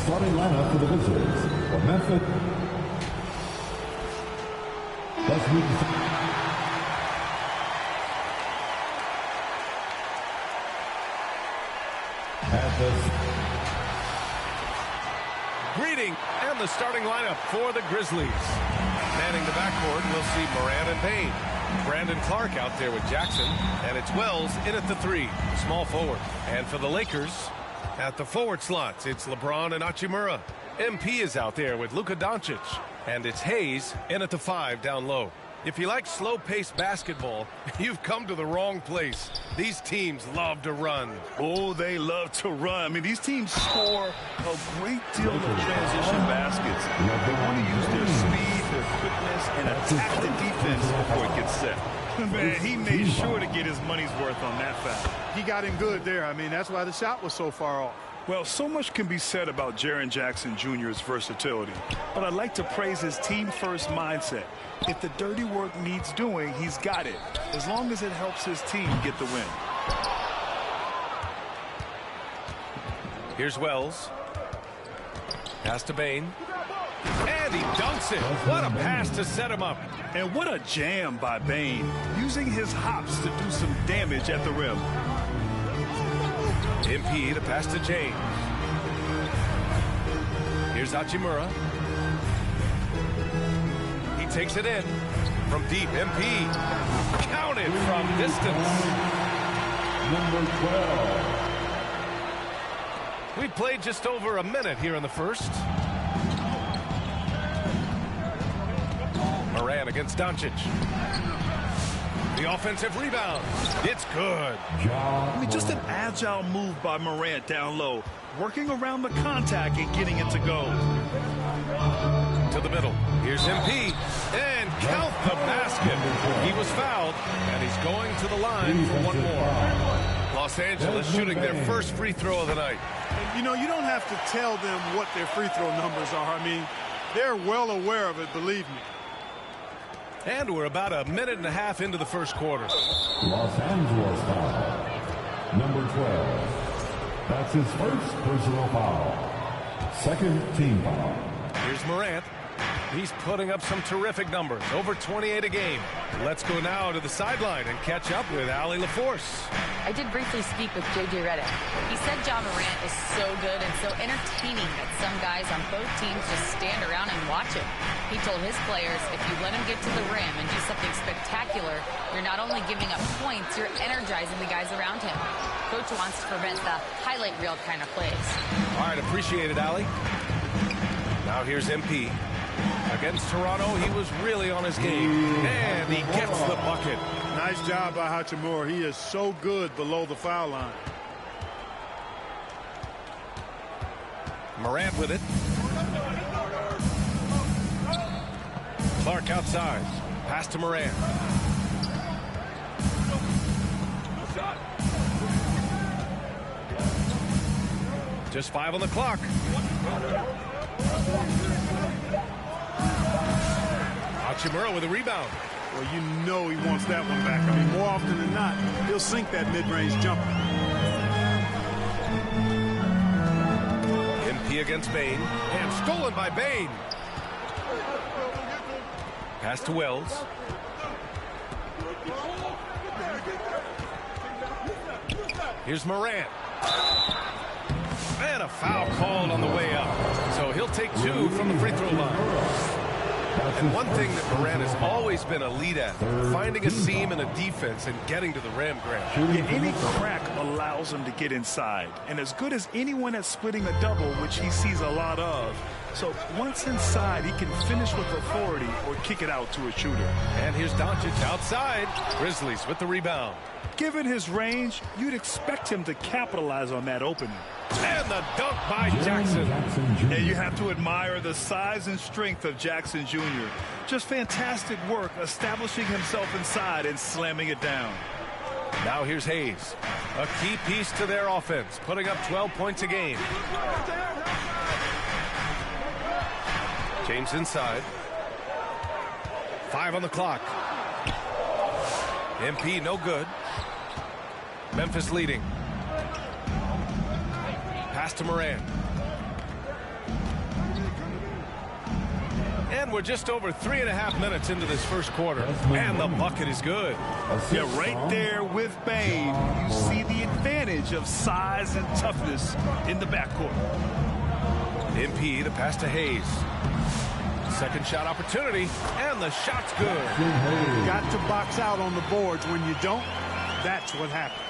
starting lineup for the Wizards. For Memphis. Let's move Greeting and the starting lineup for the Grizzlies. Manning the backcourt, we'll see Morant and Payne. Brandon Clark out there with Jackson, and it's Wells in at the 3, small forward. And for the Lakers, at the forward slots, it's LeBron and Hachimura. MP is out there with Luka Doncic, and it's Hayes in at the 5 down low. If you like slow-paced basketball, you've come to the wrong place. These teams love to run. Oh, they love to run. I mean, these teams score a great deal of transition baskets. They want to use their speed, their quickness, and attack the defense before it gets set. Man, he made sure to get his money's worth on that foul. He got him good there. I mean, that's why the shot was so far off. Well, so much can be said about Jaren Jackson Jr.'s versatility, but I'd like to praise his team-first mindset. If the dirty work needs doing, he's got it, as long as it helps his team get the win. Here's Wells. Pass to Bane. And he dunks it. What a pass to set him up. And what a jam by Bane, using his hops to do some damage at the rim. MP to pass to James. Here's Hachimura. He takes it in from deep. MP counted from distance. number 12. We played just over a minute here in the first. Morant against Doncic. The offensive rebound. It's good. I mean, just an agile move by Morant down low, working around the contact and getting it to go. To the middle. Here's MP. And count the basket. He was fouled, and he's going to the line for one more. Los Angeles shooting their first free throw of the night. And, you know, you don't have to tell them what their free throw numbers are. I mean, they're well aware of it, believe me. And we're about a minute and a half into the first quarter. Los Angeles foul. Number 12. That's his first personal foul. Second team foul. Here's Morant. He's putting up some terrific numbers. Over 28 a game. Let's go now to the sideline and catch up with Allie LaForce. I did briefly speak with J.J. Redick. He said John Morant is so good and so entertaining that some guys on both teams just stand around and watch him. He told his players, if you let him get to the rim and do something spectacular, you're not only giving up points, you're energizing the guys around him. Coach wants to prevent the highlight reel kind of plays. All right, appreciate it, Allie. Now here's MP. Against Toronto, he was really on his game. And he gets the bucket. Nice job by Hachimura. He is so good below the foul line. Morant with it. Clark outside. Pass to Morant. Just 5 on the clock. Hachimura with a rebound. Well, you know he wants that one back. I mean, more often than not, he'll sink that mid-range jumper. MP against Bane. And stolen by Bane. Pass to Wells. Here's Morant. And a foul called on the way up. So he'll take 2 from the free throw line. And one thing that Morant has always been elite at, finding a seam in a defense and getting to the rim, Grant. Yeah, any crack allows him to get inside. And as good as anyone at splitting a double, which he sees a lot of. So once inside, he can finish with authority or kick it out to a shooter. And here's Doncic outside. Grizzlies with the rebound. Given his range, you'd expect him to capitalize on that opening. And the dunk by Jackson. And you have to admire the size and strength of Jackson Jr. Just fantastic work establishing himself inside and slamming it down. Now here's Hayes. A key piece to their offense, putting up 12 points a game. James inside. 5 on the clock. MP no good. Memphis leading. Pass to Morant. And we're just over 3.5 minutes into this first quarter. And the bucket is good. Yeah, right there with Bane, you see the advantage of size and toughness in the backcourt. MP, the pass to Hayes. Second shot opportunity, and the shot's good. Got to box out on the boards. When you don't, that's what happens.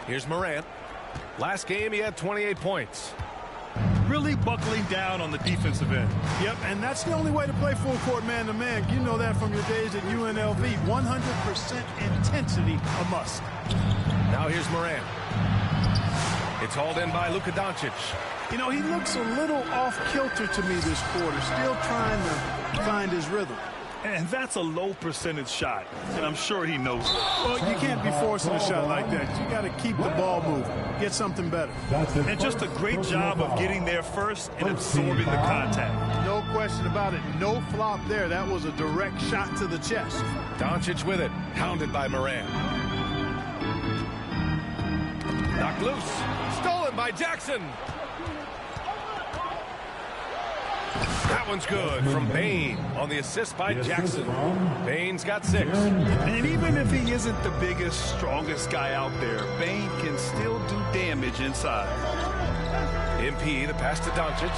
Here's Morant. Last game, he had 28 points. Really buckling down on the defensive end. Yep, and that's the only way to play full court man-to-man. You know that from your days at UNLV. 100% intensity a must. Now here's Morant. It's hauled in by Luka Doncic. You know, he looks a little off-kilter to me this quarter, still trying to find his rhythm. And that's a low percentage shot, and I'm sure he knows it. Well, you can't be forcing a shot like that. You got to keep the ball moving, get something better. And just a great job of getting there first and absorbing the contact. No question about it. No flop there. That was a direct shot to the chest. Doncic with it, hounded by Morant. Knocked loose, stolen by Jackson. That one's good from Bane on the assist by Jackson. Bane's got 6. And even if he isn't the biggest, strongest guy out there, Bane can still do damage inside. MP, the pass to Doncic.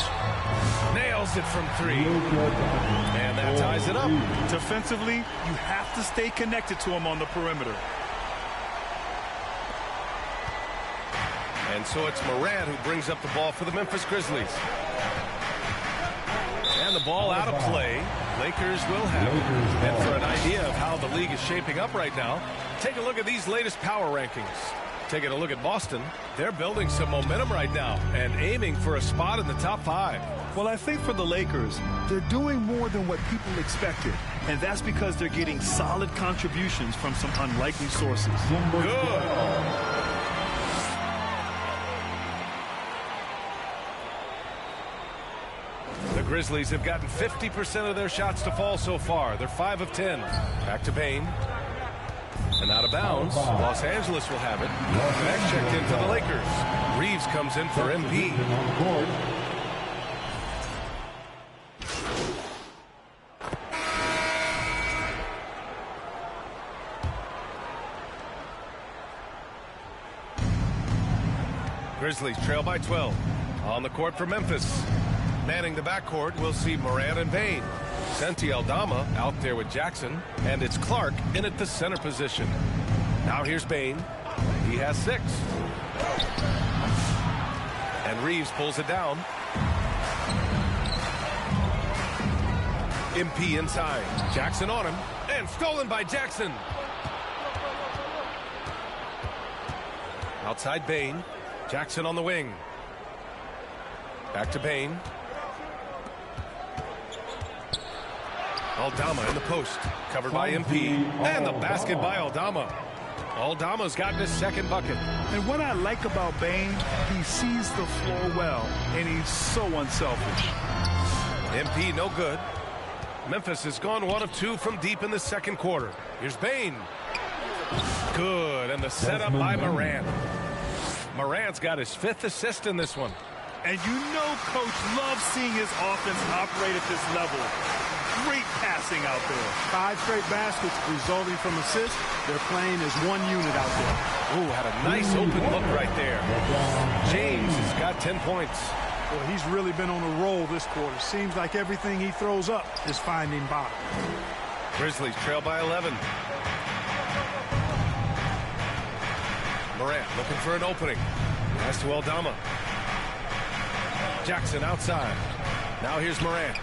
Nails it from 3. And that ties it up. Defensively, you have to stay connected to him on the perimeter. And so it's Morant who brings up the ball for the Memphis Grizzlies. And the ball out of play. Lakers will have it. And for an idea of how the league is shaping up right now, take a look at these latest power rankings. Taking a look at Boston, they're building some momentum right now and aiming for a spot in the top 5. Well, I think for the Lakers, they're doing more than what people expected. And that's because they're getting solid contributions from some unlikely sources. Good. The Grizzlies have gotten 50% of their shots to fall so far. They're 5 of 10. Back to Bane. And out of bounds. Los Angeles will have it. Back checked in for the Lakers. Reeves comes in for MP. Grizzlies trail by 12. On the court for Memphis. Manning the backcourt, we'll see Morant and Bane. Santi Aldama out there with Jackson, and it's Clark in at the center position. Now here's Bane. He has 6. And Reeves pulls it down. MP inside. Jackson on him, and stolen by Jackson. Outside Bane. Jackson on the wing. Back to Bane. Aldama in the post, covered by MP, and the basket by Aldama. Aldama's gotten his second bucket. And what I like about Bane, he sees the floor well, and he's so unselfish. MP no good. Memphis has gone 1 of 2 from deep in the second quarter. Here's Bane. Good, and the setup by Morant. Morant's got his 5th assist in this one. And you know Coach loves seeing his offense operate at this level. Great passing out there. 5 straight baskets resulting from assists. They're playing as one unit out there. Ooh, had a nice open look right there. James has got 10 points. Well, he's really been on a roll this quarter. Seems like everything he throws up is finding bottom. Grizzlies trail by 11. Morant looking for an opening. Pass to Aldama. Jackson outside. Now here's Morant.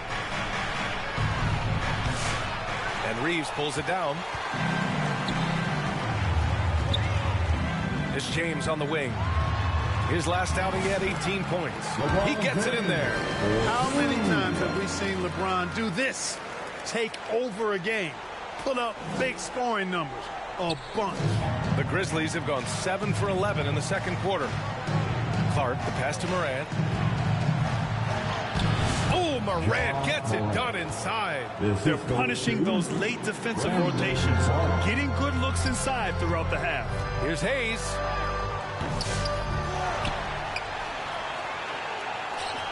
And Reeves pulls it down. It's James on the wing. His last outing, he had 18 points. He gets it in there. How many times have we seen LeBron do this? Take over a game. Put up big scoring numbers. A bunch. The Grizzlies have gone 7 for 11 in the second quarter. Clark, the pass to Morant. Oh, Morant gets it done inside. They're punishing those late defensive rotations, getting good looks inside throughout the half. Here's Hayes.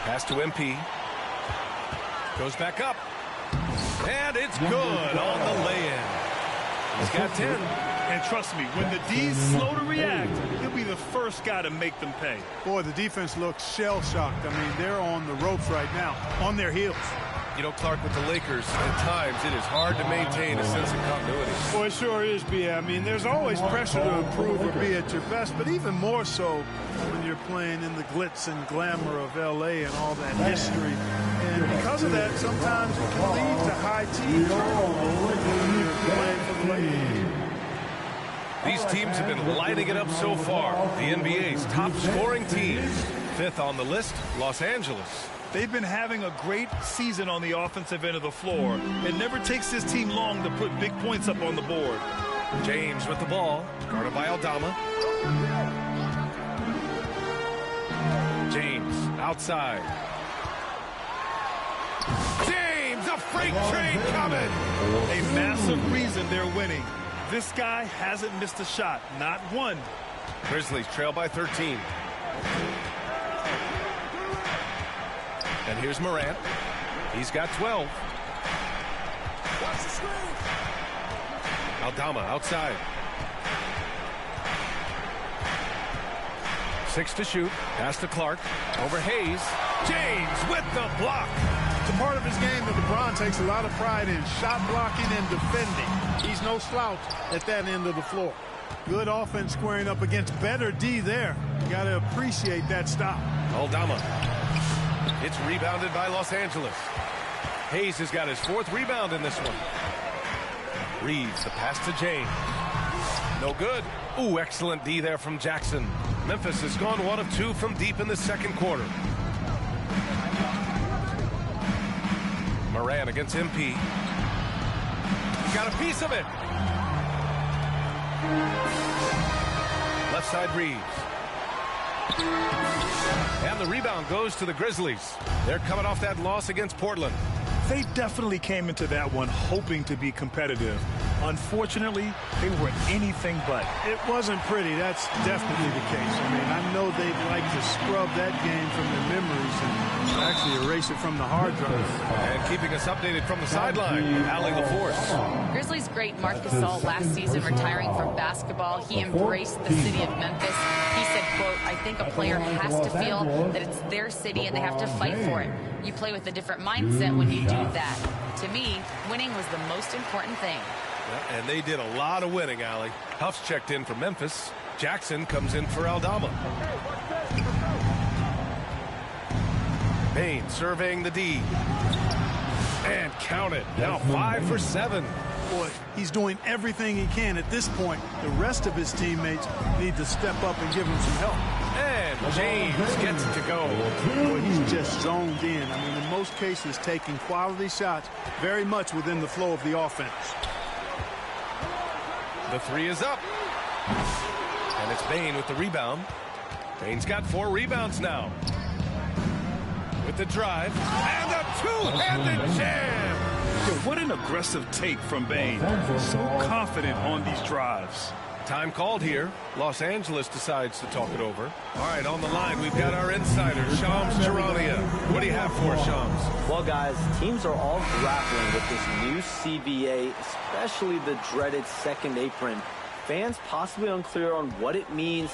Pass to MP. Goes back up. And it's good on the lay-in. He's got 10. And trust me, when the D's slow to react, he'll be the first guy to make them pay. Boy, the defense looks shell-shocked. I mean, they're on the ropes right now, on their heels. You know, Clark, with the Lakers, at times it is hard to maintain a sense of continuity. Boy, it sure is, B.A. I mean, there's always pressure to improve or be at your best, but even more so when you're playing in the glitz and glamour of L.A. and all that history. And because of that, sometimes it can lead to high team turnover when you're playing for the Lakers. These teams have been lighting it up so far. The NBA's top scoring teams. Fifth on the list, Los Angeles. They've been having a great season on the offensive end of the floor. It never takes this team long to put big points up on the board. James with the ball, guarded by Aldama. James outside. James, a freight train coming. A massive reason they're winning. This guy hasn't missed a shot, not one. Grizzlies trail by 13. And here's Morant. He's got 12. Aldama outside. 6 to shoot. Pass to Clark. Over Hayes. James with the block. It's a part of his game that LeBron takes a lot of pride in, shot blocking and defending. He's no slouch at that end of the floor. Good offense squaring up against better D there. You got to appreciate that stop. Aldama. It's rebounded by Los Angeles. Hayes has got his 4th rebound in this one. Reeves, the pass to James. No good. Ooh, excellent D there from Jackson. Memphis has gone 1 of 2 from deep in the second quarter. Morant against MP. Got a piece of it. Left side Reeves. And the rebound goes to the Grizzlies. They're coming off that loss against Portland. They definitely came into that one hoping to be competitive. Unfortunately, they were anything but. It wasn't pretty. That's definitely the case. I mean, I know they'd like to scrub that game from their memories and actually erase it from the hard drive. And keeping us updated from the sideline, Allie LaForce. Grizzlies great Marc Gasol last season retiring from basketball. He embraced the city of Memphis. He said, quote, "I think a player has to feel that it's their city and they have to fight for it. You play with a different mindset when you do that. To me, winning was the most important thing." Yeah, and they did a lot of winning, Allie. Huff's checked in for Memphis. Jackson comes in for Aldama. Payne surveying the D. And count it. Now 5 for 7. Boy, he's doing everything he can at this point. The rest of his teammates need to step up and give him some help. And James gets it to go. Boy, he's just zoned in. I mean, in most cases, taking quality shots very much within the flow of the offense. The 3 is up. And it's Payne with the rebound. Payne's got 4 rebounds now. With the drive. And a two-handed jam. What an aggressive take from Bane. So confident on these drives. Time called here. Los Angeles decides to talk it over. All right, on the line, we've got our insider, Shams Charania. What do you have for us, Shams? Well, guys, teams are all grappling with this new CBA, especially the dreaded second apron. Fans possibly unclear on what it means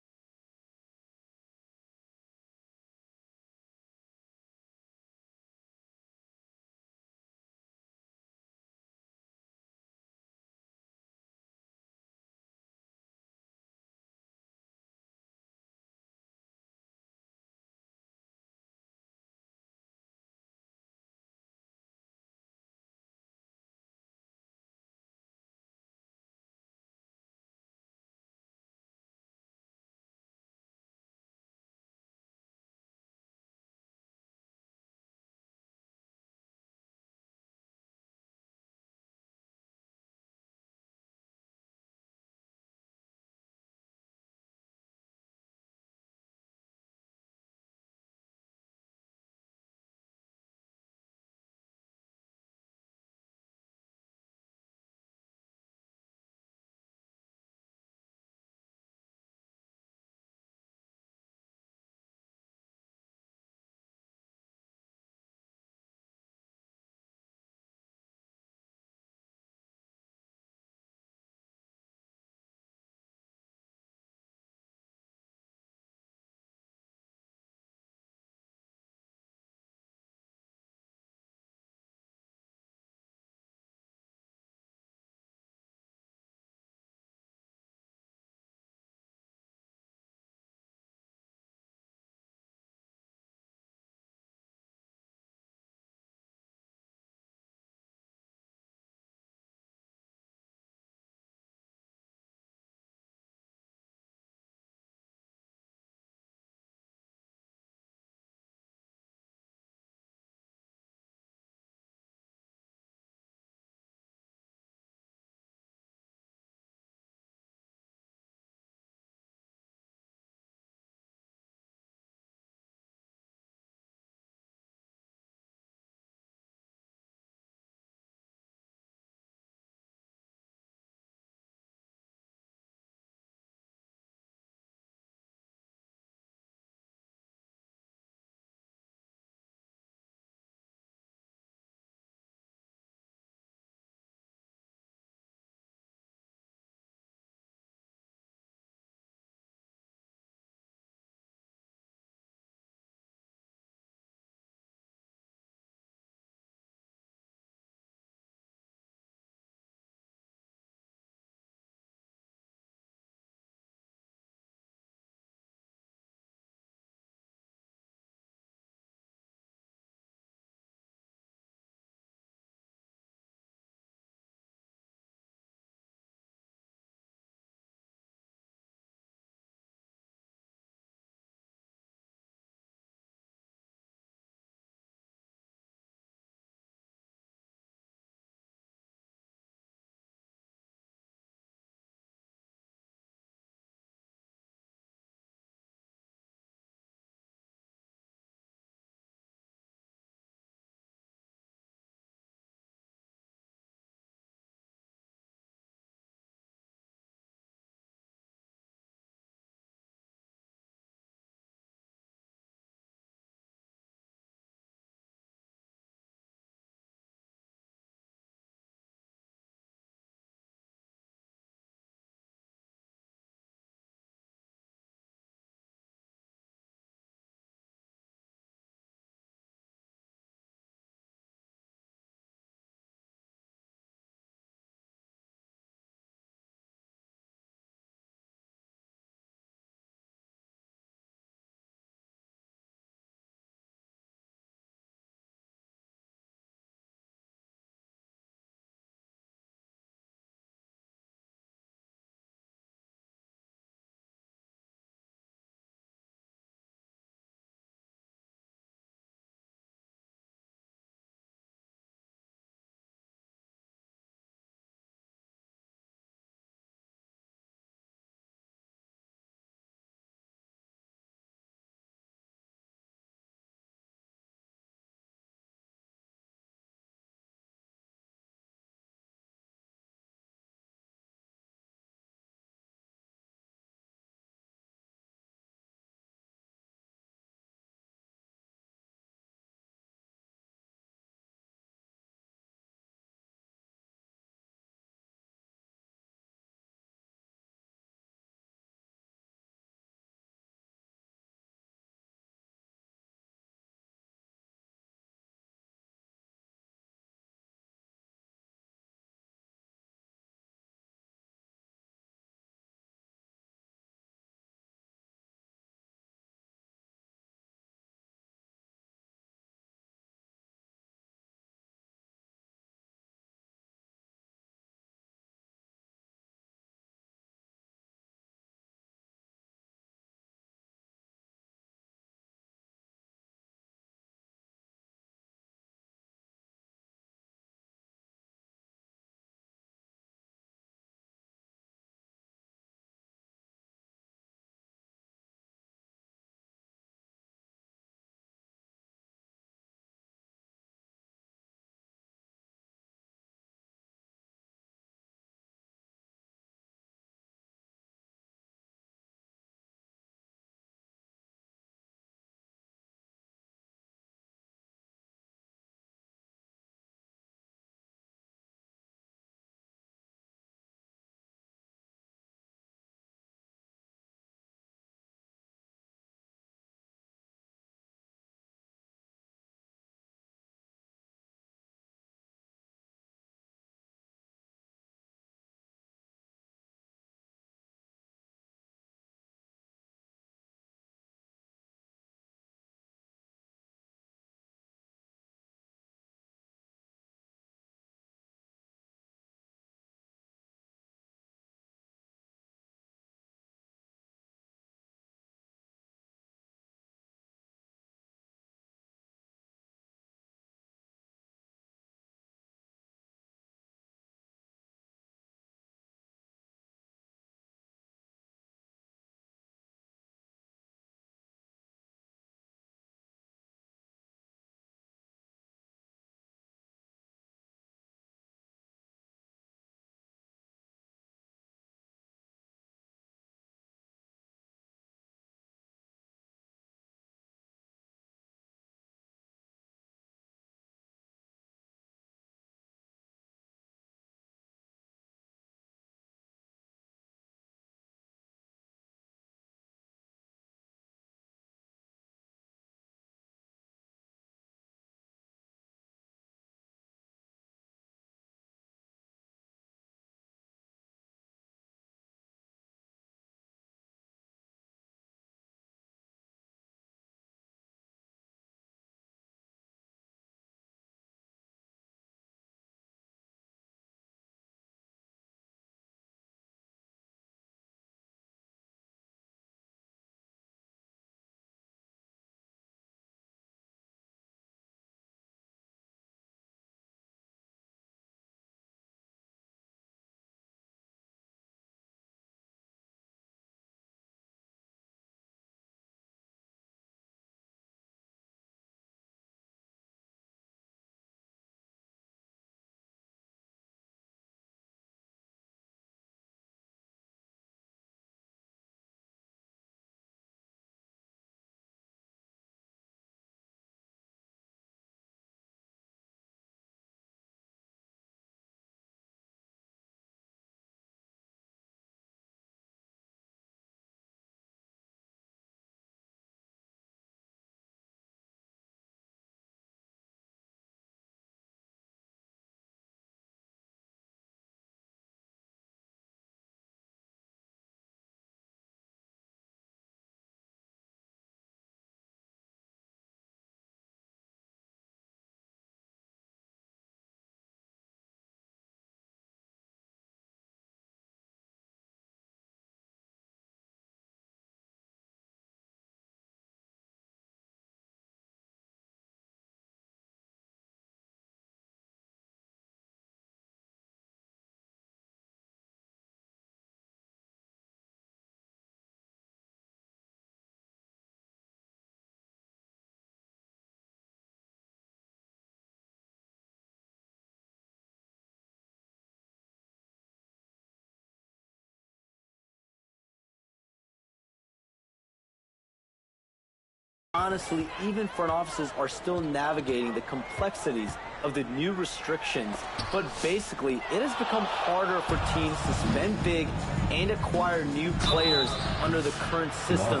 Honestly, even front offices are still navigating the complexities of the new restrictions. But basically, it has become harder for teams to spend big and acquire new players under the current system.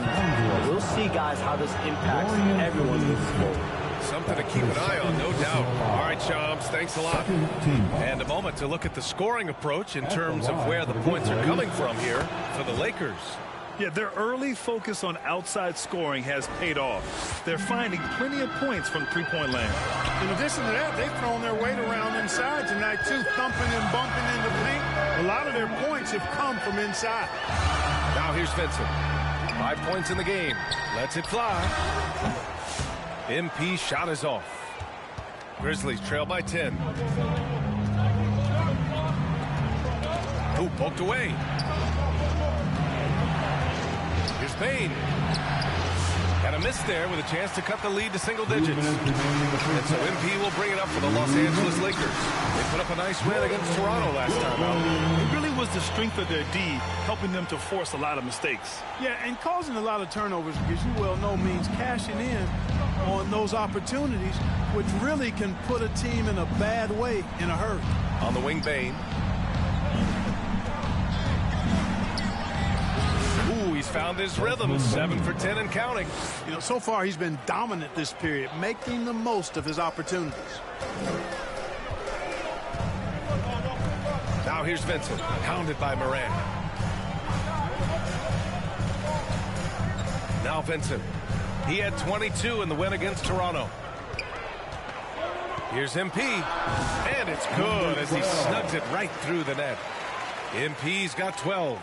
We'll see, guys, how this impacts everyone moving forward. Something to keep an eye on, no doubt. All right, Shams, thanks a lot. And a moment to look at the scoring approach in terms of where the points are coming from here for the Lakers. Yeah, their early focus on outside scoring has paid off. They're finding plenty of points from three-point land. In addition to that, they've thrown their weight around inside tonight, too, thumping and bumping in the paint. A lot of their points have come from inside. Now here's Vincent. 5 points in the game. Lets it fly. MP shot is off. Grizzlies trail by 10. Ooh, poked away. Here's Payne. Got a miss there with a chance to cut the lead to single digits. And so MP will bring it up for the Los Angeles Lakers. They put up a nice win against Toronto last time out. It really was the strength of their D helping them to force a lot of mistakes. Yeah, and causing a lot of turnovers, because you well know means cashing in on those opportunities, which really can put a team in a bad way in a hurry. On the wing, Bane. Ooh, he's found his rhythm. 7 for 10 and counting. You know, so far he's been dominant this period, making the most of his opportunities. Now here's Vincent, hounded by Moran. Now Vincent. He had 22 in the win against Toronto. Here's MP, and it's good as he snugs it right through the net. MP's got 12.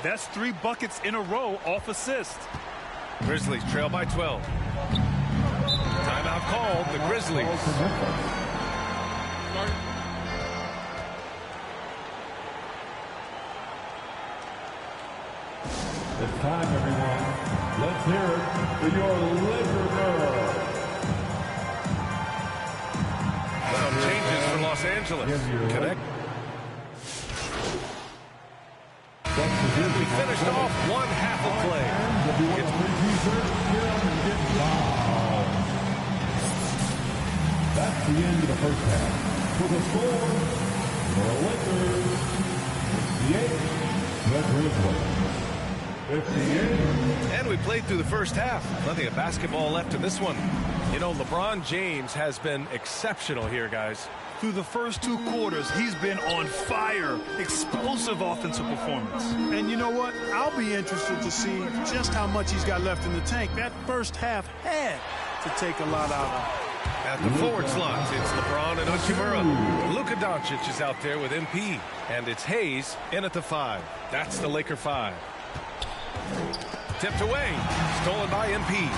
That's 3 buckets in a row off assist. Grizzlies trail by 12. Timeout called, the Grizzlies. It's time, everyone. Let's hear it for your Laker girl. Some changes for Los Angeles. Connect. We finished off one half of play. That's the end of the first half. For the score, the Lakers, 58, the Grizzlies. 58. And we played through the first half. Plenty of basketball left in this one. You know, LeBron James has been exceptional here, guys. Through the first 2 quarters, he's been on fire. Explosive offensive performance. And you know what? I'll be interested to see just how much he's got left in the tank. That first half had to take a lot out of him. At the forward slots, it's LeBron and Hachimura. Luka Doncic is out there with MP. And it's Hayes in at the 5. That's the Laker 5. Tipped away. Stolen by MP.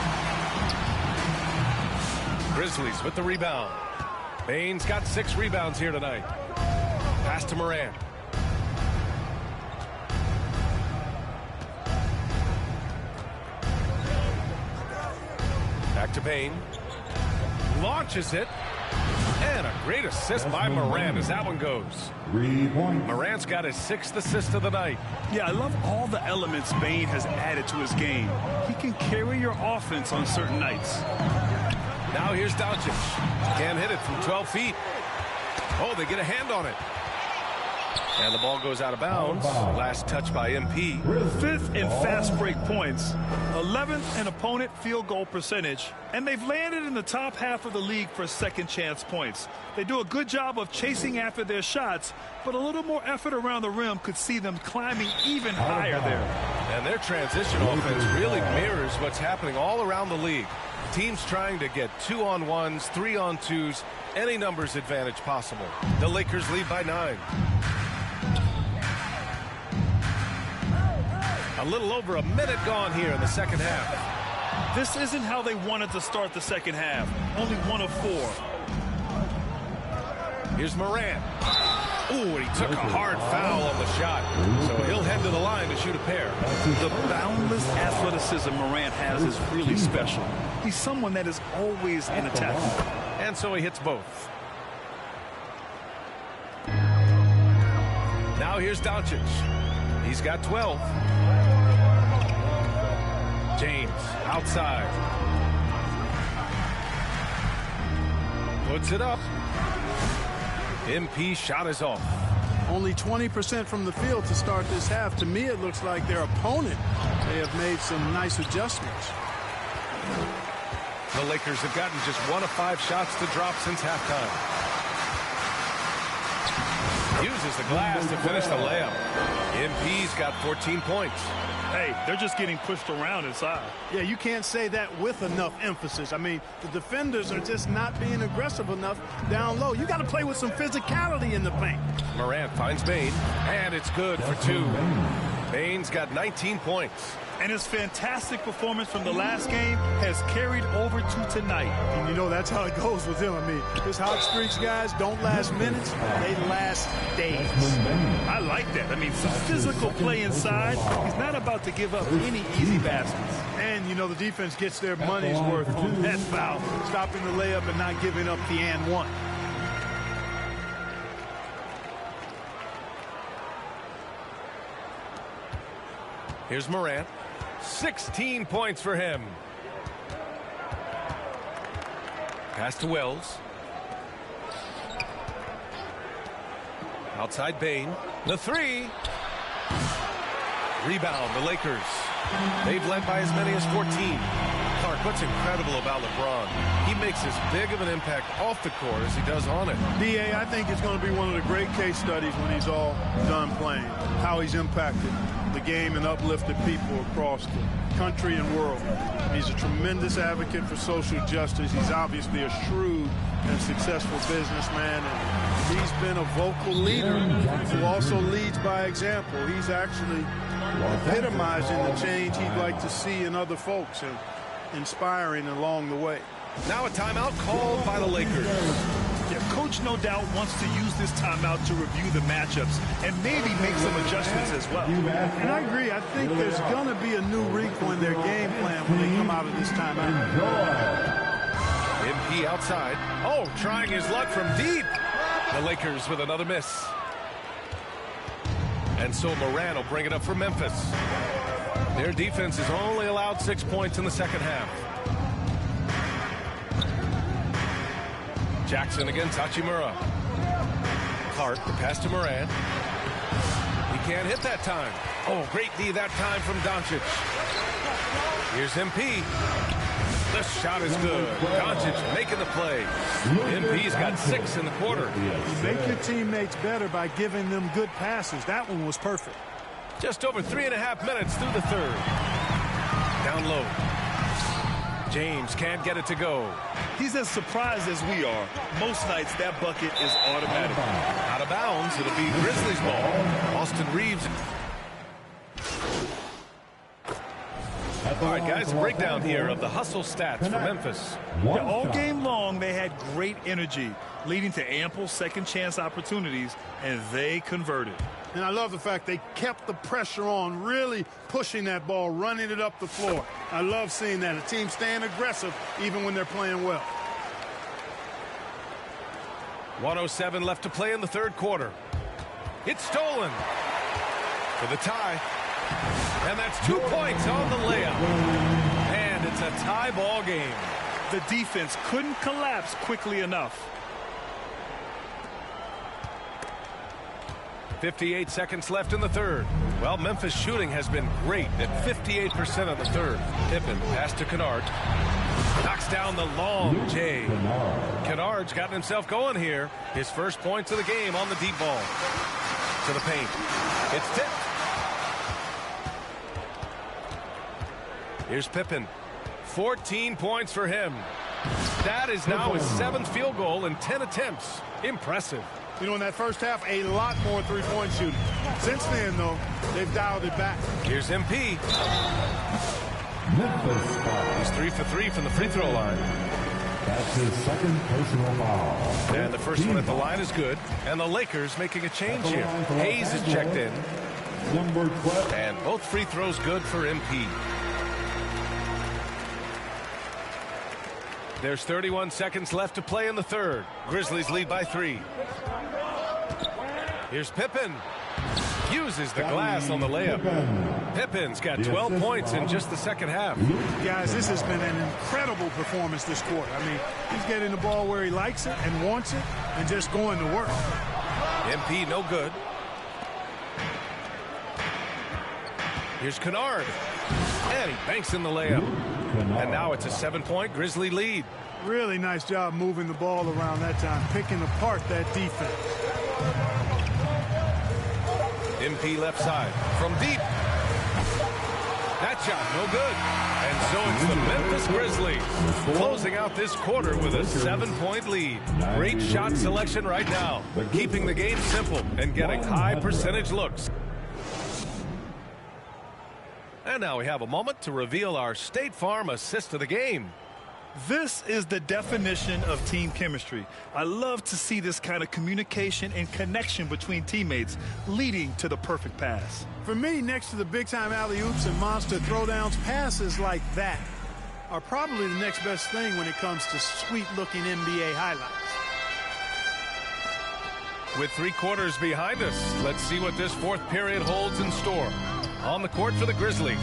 Grizzlies with the rebound. Bane's got 6 rebounds here tonight. Pass to Moran. Back to Bane. Launches it. And a great assist by Moran as that one goes. 3 points. Moran's got his 6th assist of the night. Yeah, I love all the elements Bane has added to his game. He can carry your offense on certain nights. Now here's Doncic. Can't hit it from 12 feet. Oh, they get a hand on it. And the ball goes out of bounds. Last touch by MP. 5th in fast break points. 11th in opponent field goal percentage. And they've landed in the top half of the league for second chance points. They do a good job of chasing after their shots, but a little more effort around the rim could see them climbing even higher there. And their transition offense really mirrors what's happening all around the league. Teams trying to get 2-on-1s, 3-on-2s, any numbers advantage possible. The Lakers lead by 9. A little over a minute gone here in the second half. This isn't how they wanted to start the second half. Only 1 of 4. Here's Moran. Ooh, and he took a hard foul on the shot. So he'll head to the line to shoot a pair. The boundless athleticism Morant has is really special. He's someone that is always in attack. And so he hits both. Now here's Doncic. He's got 12. James outside. Puts it up. MP shot is off. Only 20% from the field to start this half. To me, it looks like their opponent may have made some nice adjustments. The Lakers have gotten just 1 of 5 shots to drop since halftime. Uses the glass to finish the layup. MP's got 14 points. Hey, they're just getting pushed around inside. Yeah, you can't say that with enough emphasis. I mean, the defenders are just not being aggressive enough down low. You got to play with some physicality in the paint. Morant finds Bain, and it's good for 2. Bain's got 19 points. And his fantastic performance from the last game has carried over to tonight. And you know that's how it goes with him. I mean, his hot streaks, guys, don't last minutes. They last days. I like that. I mean, some physical play inside. He's not about to give up any easy baskets. And, you know, the defense gets their money's worth on that foul, stopping the layup and not giving up the and one. Here's Morant. 16 points for him. Pass to Wells. Outside Bain. The 3. Rebound, the Lakers. They've led by as many as 14. Clark, what's incredible about LeBron? He makes as big of an impact off the court as he does on it. D.A., I think it's going to be one of the great case studies when he's all done playing, how he's impacted the game and uplifted people across the country and world. He's a tremendous advocate for social justice. He's obviously a shrewd and successful businessman, and he's been a vocal leader who also leads by example. He's actually epitomizing the change he'd like to see in other folks and inspiring along the way. Now a timeout called by the Lakers. Yeah, Coach no doubt wants to use this timeout to review the matchups and maybe make some adjustments as well. And I agree. I think there's going to be a new wrinkle in their game plan when they come out of this timeout. MP outside. Oh, trying his luck from deep. The Lakers with another miss. And so Morant will bring it up for Memphis. Their defense has only allowed 6 points in the second half. Jackson against Hachimura. Clark, the pass to Morant. He can't hit that time. Oh, great D that time from Doncic. Here's MP. The shot is good. Doncic making the play. MP's got 6 in the quarter. You make your teammates better by giving them good passes. That one was perfect. Just over 3.5 minutes through the third. Down low. James can't get it to go. He's as surprised as we are. Most nights that bucket is automatic. Out of bounds. It'll be Grizzlies ball. Austin Reeves. All right, guys, a breakdown here of the hustle stats for Memphis. Yeah, all game long, they had great energy, leading to ample second chance opportunities, and they converted. And I love the fact they kept the pressure on, really pushing that ball, running it up the floor. I love seeing that. A team staying aggressive even when they're playing well. 1:07 left to play in the third quarter. It's stolen for the tie. And that's 2 points on the layup. And it's a tie ball game. The defense couldn't collapse quickly enough. 58 seconds left in the third. Well, Memphis shooting has been great at 58% of the third. Pippen pass to Kennard. Knocks down the long J. Kennard's gotten himself going here. His first points of the game on the deep ball. To the paint. It's tipped. Here's Pippen. 14 points for him. That is now his 7th field goal in 10 attempts. Impressive. You know, in that first half, a lot more three-point shooting. Since then, though, they've dialed it back. Here's MP. He's 3 for 3 from the free throw line. That's his second personal foul. And the first one at the line is good. And the Lakers making a change here. Hayes is checked in. Number 12. And both free throws good for MP. There's 31 seconds left to play in the third. Grizzlies lead by 3. Here's Pippen. uses the glass on the layup. Pippin's got 12 points in just the second half. Guys, this has been an incredible performance this quarter. I mean, he's getting the ball where he likes it and wants it and just going to work. MP no good. Here's Kennard. And he banks in the layup. And now it's a 7-point Grizzly lead. Really nice job moving the ball around that time, picking apart that defense. MP left side from deep. That shot no good. And so it's the Memphis Grizzlies closing out this quarter with a 7-point lead. Great shot selection right now, keeping the game simple and getting high percentage looks. And now we have a moment to reveal our State Farm assist of the game. This is the definition of team chemistry. I love to see this kind of communication and connection between teammates leading to the perfect pass. For me, next to the big-time alley-oops and monster throwdowns, passes like that are probably the next best thing when it comes to sweet-looking NBA highlights. With 3 quarters behind us, let's see what this fourth period holds in store. On the court for the Grizzlies,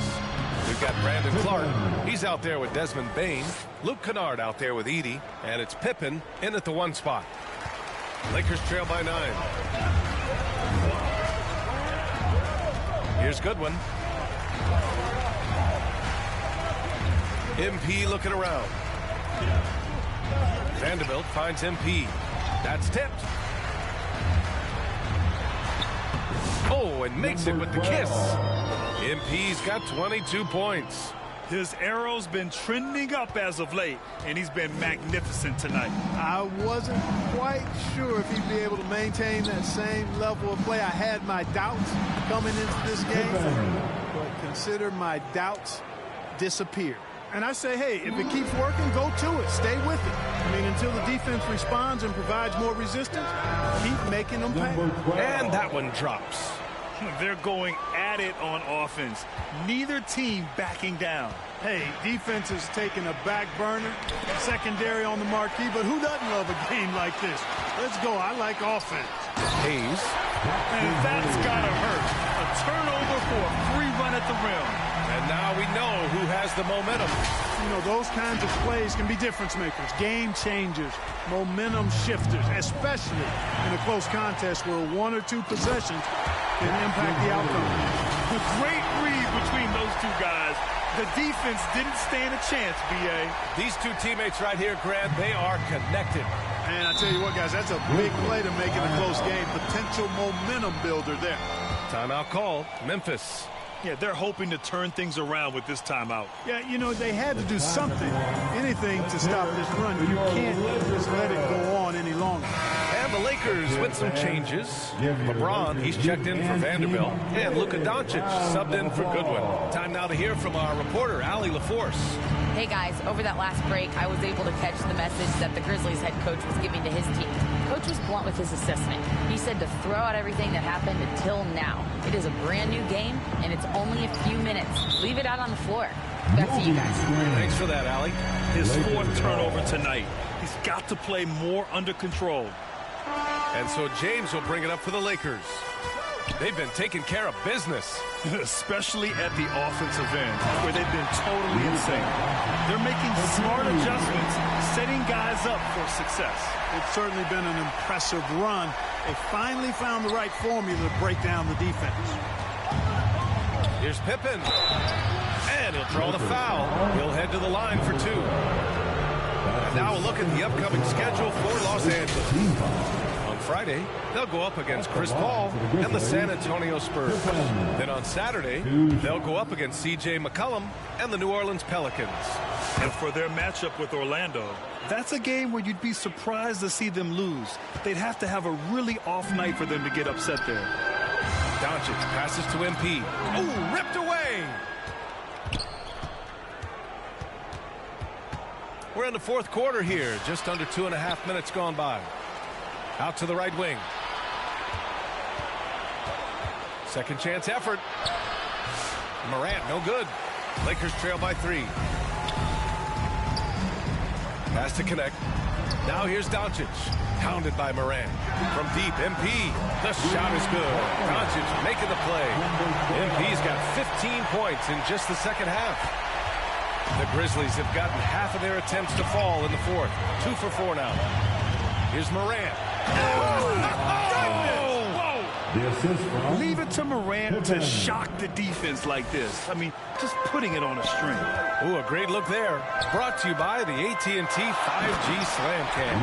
we've got Brandon Clark. He's out there with Desmond Bane. Luke Kennard out there with Edey. And it's Pippen in at the 1 spot. Lakers trail by 9. Here's Goodwin. MP looking around. Vanderbilt finds MP. That's tipped. Oh, and makes it with the kiss. MP's got 22 points. His arrow's been trending up as of late, and he's been magnificent tonight. I wasn't quite sure if he'd be able to maintain that same level of play. I had my doubts coming into this game, but consider my doubts disappeared. And I say, hey, if it keeps working, go to it. Stay with it. I mean, until the defense responds and provides more resistance, keep making them pay. And that one drops. They're going at it on offense. Neither team backing down. Hey, defense is taking a back burner, secondary on the marquee, but who doesn't love a game like this? Let's go. I like offense. Hayes. And that's got to hurt. A turnover for a free run at the rim. And now we know who has the momentum. You know, those kinds of plays can be difference makers, game changers, momentum shifters, especially in a close contest where 1 or 2 possessions can impact the outcome. The great read between those 2 guys. The defense didn't stand a chance, B.A. These 2 teammates right here, Grant, they are connected. And I tell you what, guys, that's a big play to make it a close game. Potential momentum builder there. Timeout called. Memphis. Yeah, they're hoping to turn things around with this timeout. Yeah, you know, they had to do something, anything to stop this run. You can't just let it go on any longer. And the Lakers with some changes. LeBron, he's checked in for Vanderbilt. And Luka Doncic subbed in for Goodwin. Time now to hear from our reporter, Allie LaForce. Hey guys, over that last break, I was able to catch the message that the Grizzlies head coach was giving to his team. Coach was blunt with his assessment. He said to throw out everything that happened until now. It is a brand new game, and it's only a few minutes. Leave it out on the floor. Back to you guys. Thanks for that, Allie. His 4th turnover tonight. He's got to play more under control. And so James will bring it up for the Lakers. They've been taking care of business. Especially at the offensive end, where they've been totally insane. They're making smart adjustments, setting guys up for success. It's certainly been an impressive run. They finally found the right formula to break down the defense. Here's Pippen. And he'll draw the foul. He'll head to the line for 2. And now a look at the upcoming schedule for Los Angeles. On Friday, they'll go up against Chris Paul and the San Antonio Spurs. Then on Saturday, they'll go up against C.J. McCollum and the New Orleans Pelicans. And for their matchup with Orlando, that's a game where you'd be surprised to see them lose. They'd have to have a really off night for them to get upset there. Doncic passes to MP. Oh, ripped away! We're in the 4th quarter here. Just under 2.5 minutes gone by. Out to the right wing. Second chance effort. Morant, no good. Lakers trail by 3. Pass to connect. Now here's Doncic. Pounded by Morant. From deep, MP. The shot is good. Doncic making the play. MP's got 15 points in just the second half. The Grizzlies have gotten half of their attempts to fall in the fourth. 2 for 4 now. Here's Morant. The assist from Leave it to Morant to shock the defense like this. I mean, just putting it on a string. Ooh, a great look there. Brought to you by the AT&T 5G Slam Cam.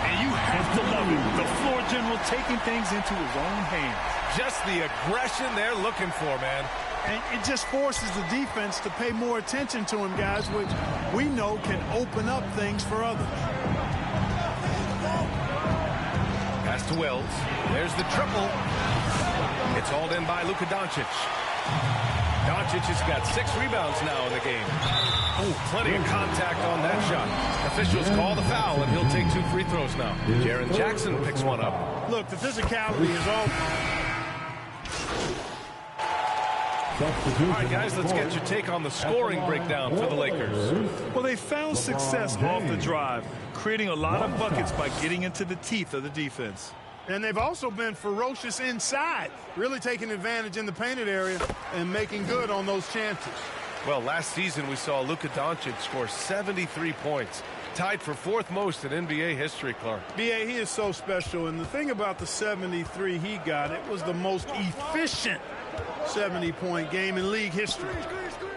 And you have to love it. The floor general taking things into his own hands. Just the aggression they're looking for, man. And it just forces the defense to pay more attention to him, guys, which we know can open up things for others. Pass to Wells. There's the triple. It's hauled in by Luka Doncic. Doncic has got 6 rebounds now in the game. Oh, plenty of contact on that shot. Officials call the foul, and he'll take 2 free throws now. Jaren Jackson picks one up. Look, the physicality is all... All right, guys, let's get your take on the scoring breakdown for the Lakers. Well, they found success off the drive, creating a lot of buckets by getting into the teeth of the defense. And they've also been ferocious inside, really taking advantage in the painted area and making good on those chances. Well, last season we saw Luka Doncic score 73 points, tied for 4th most in NBA history, Clark. B.A., he is so special, and the thing about the 73 he got, it was the most efficient 70-point game in league history.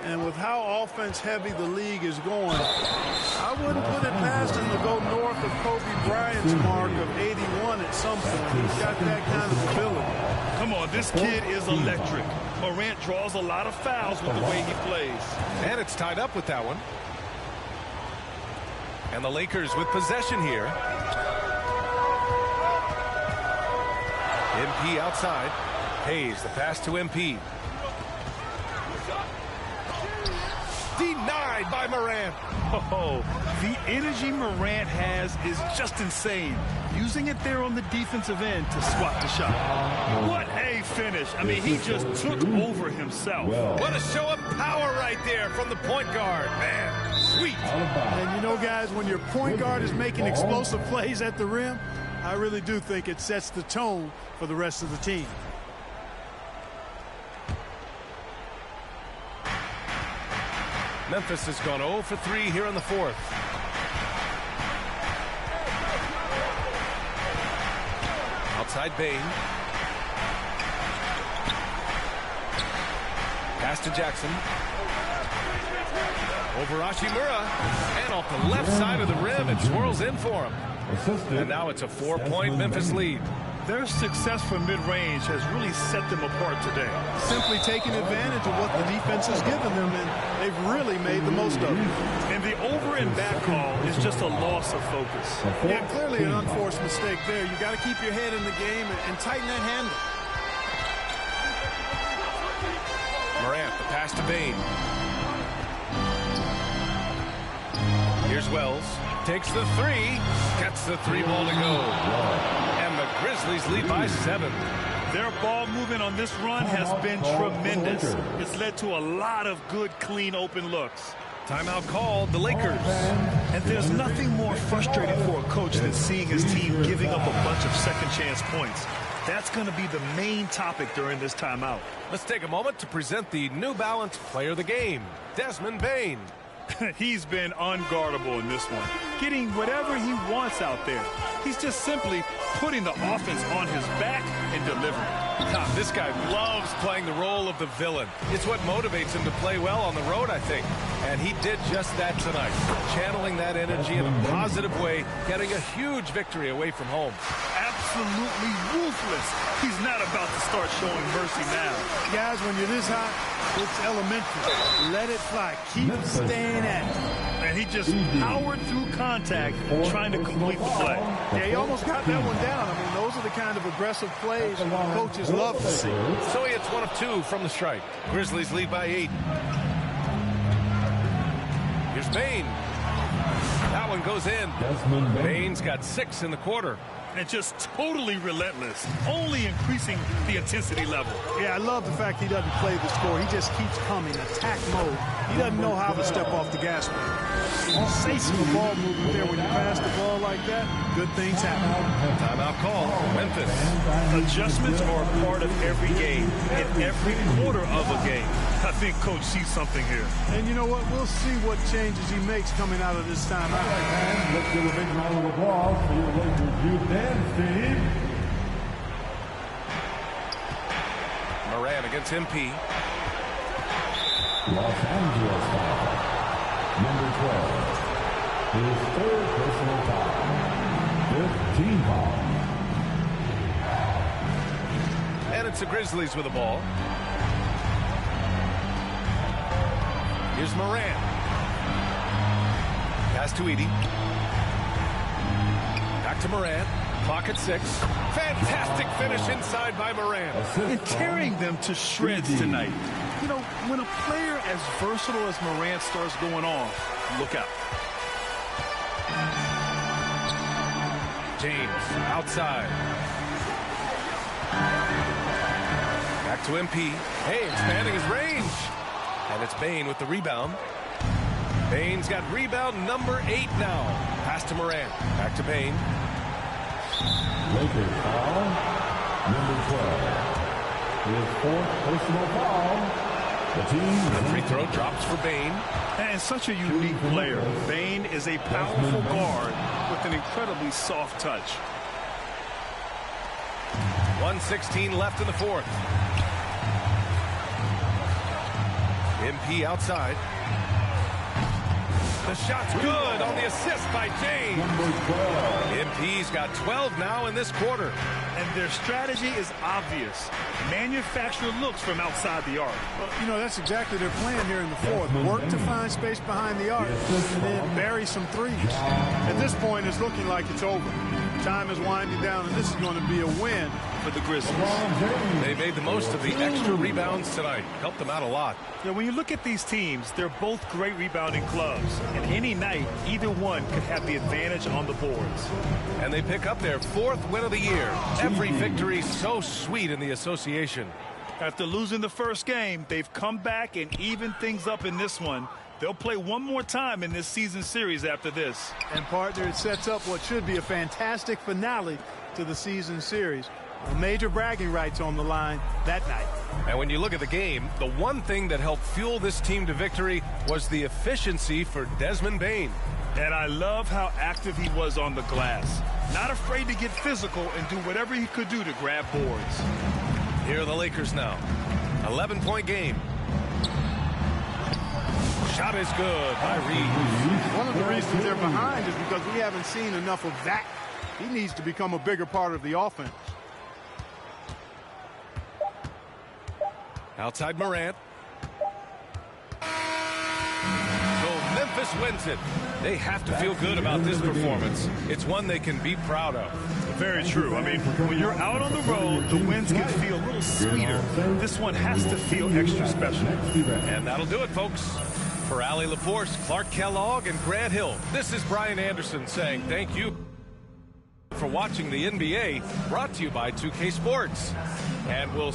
And with how offense-heavy the league is going, I wouldn't put it past him to go north of Kobe Bryant's mark of 81 at some point. He's got that kind of ability. Come on, this kid is electric. Morant draws a lot of fouls with the way he plays. And it's tied up with that one. And the Lakers with possession here. MP outside. Hayes, the pass to MP. Denied by Morant. Oh, the energy Morant has is just insane. Using it there on the defensive end to swat the shot. What a finish. I mean, he just took over himself. What a show of power right there from the point guard. Man, sweet. And you know, guys, when your point guard is making explosive plays at the rim, I really do think it sets the tone for the rest of the team. Memphis has gone 0 for 3 here in the fourth. Outside Bain. Pass to Jackson. Over Hachimura. And off the left side of the rim, it swirls in for him. And now it's a 4-point Memphis lead. Their success from mid-range has really set them apart today. Simply taking advantage of what the defense has given them, and they've really made the most of it. And the over and back call is just a loss of focus. Yeah, clearly an unforced mistake there. You got to keep your head in the game and tighten that handle. Morant, the pass to Bain. Here's Wells. Takes the 3. Gets the 3 ball to go. And the Grizzlies lead by 7. Their ball movement on this run has been tremendous. It's led to a lot of good, clean, open looks. Timeout called, the Lakers. And there's nothing more frustrating for a coach than seeing his team giving up a bunch of second-chance points. That's going to be the main topic during this timeout. Let's take a moment to present the New Balance Player of the Game, Desmond Bain. He's been unguardable in this one, getting whatever he wants out there. He's just simply putting the offense on his back and delivering. This guy loves playing the role of the villain. It's what motivates him to play well on the road, I think. And he did just that tonight, channeling that energy in a positive way, getting a huge victory away from home. Absolutely ruthless. He's not about to start showing mercy now. Guys, when you're this hot, it's elementary. Let it fly. Keep staying at it. And he just powered through contact trying to complete the play. Yeah, he almost got that one down. I mean, those are the kind of aggressive plays coaches love to see. So he hits 1 of 2 from the strike. Grizzlies lead by 8. Here's Bain. That one goes in. Bain's got 6 in the quarter. And just totally relentless, only increasing the intensity level. Yeah, I love the fact he doesn't play the score. He just keeps coming, attack mode. He doesn't know how to step off the gas pedal. Sensational ball movement there when you pass the ball like that. Good things happen. Timeout call, Memphis. Adjustments are a part of every game and every quarter of a game. I think Coach sees something here. And you know what? We'll see what changes he makes coming out of this timeout. And let's give a big round of applause for your Lakers youth dance team. Moran against MP. Los Angeles foul. Number 12. His third personal foul. Fifth team foul. And it's the Grizzlies with the ball. Here's Moran. Pass to Edey. Back to Moran. Clock at 6. Fantastic finish inside by Moran. And tearing them to shreds tonight. You know, when a player as versatile as Moran starts going off, look out. James outside. Back to MP. Hey, expanding his range. And it's Bane with the rebound. Bane's got rebound number 8 now. Pass to Moran. Back to Bane. Lakers foul. Number 12. His fourth personal foul. The team. The free throw drops for Bane. And such a unique player. Bane is a powerful guard with an incredibly soft touch. 1:16 left in the fourth. MP outside. The shot's good on the assist by James. MP's got 12 now in this quarter. And their strategy is obvious. Manufacture looks from outside the arc. Well, you know, that's exactly their plan here in the fourth. Work to find space behind the arc and then bury some threes. At this point, it's looking like it's over. Time is winding down, and this is going to be a win For the Grizzlies. They made the most of the extra rebounds tonight. Helped them out a lot. Yeah, when you look at these teams, they're both great rebounding clubs. And any night, either one could have the advantage on the boards. And they pick up their 4th win of the year. Every victory so sweet in the association. After losing the first game, they've come back and evened things up in this one. They'll play one more time in this season series after this. And, partner, it sets up what should be a fantastic finale to the season series. Major bragging rights on the line that night. And when you look at the game, the one thing that helped fuel this team to victory was the efficiency for Desmond Bane. And I love how active he was on the glass. Not afraid to get physical and do whatever he could do to grab boards. Here are the Lakers now. 11-point game. Shot is good by Reed. One of the reasons they're behind is because we haven't seen enough of that. He needs to become a bigger part of the offense. Outside Morant. So Memphis wins it. They have to feel good about this performance. It's one they can be proud of. Very true. I mean, when you're out on the road, the wins can feel a little sweeter. This one has to feel extra special. And that'll do it, folks. For Allie LaForce, Clark Kellogg, and Grant Hill, this is Brian Anderson saying thank you for watching the NBA, brought to you by 2K Sports. And we'll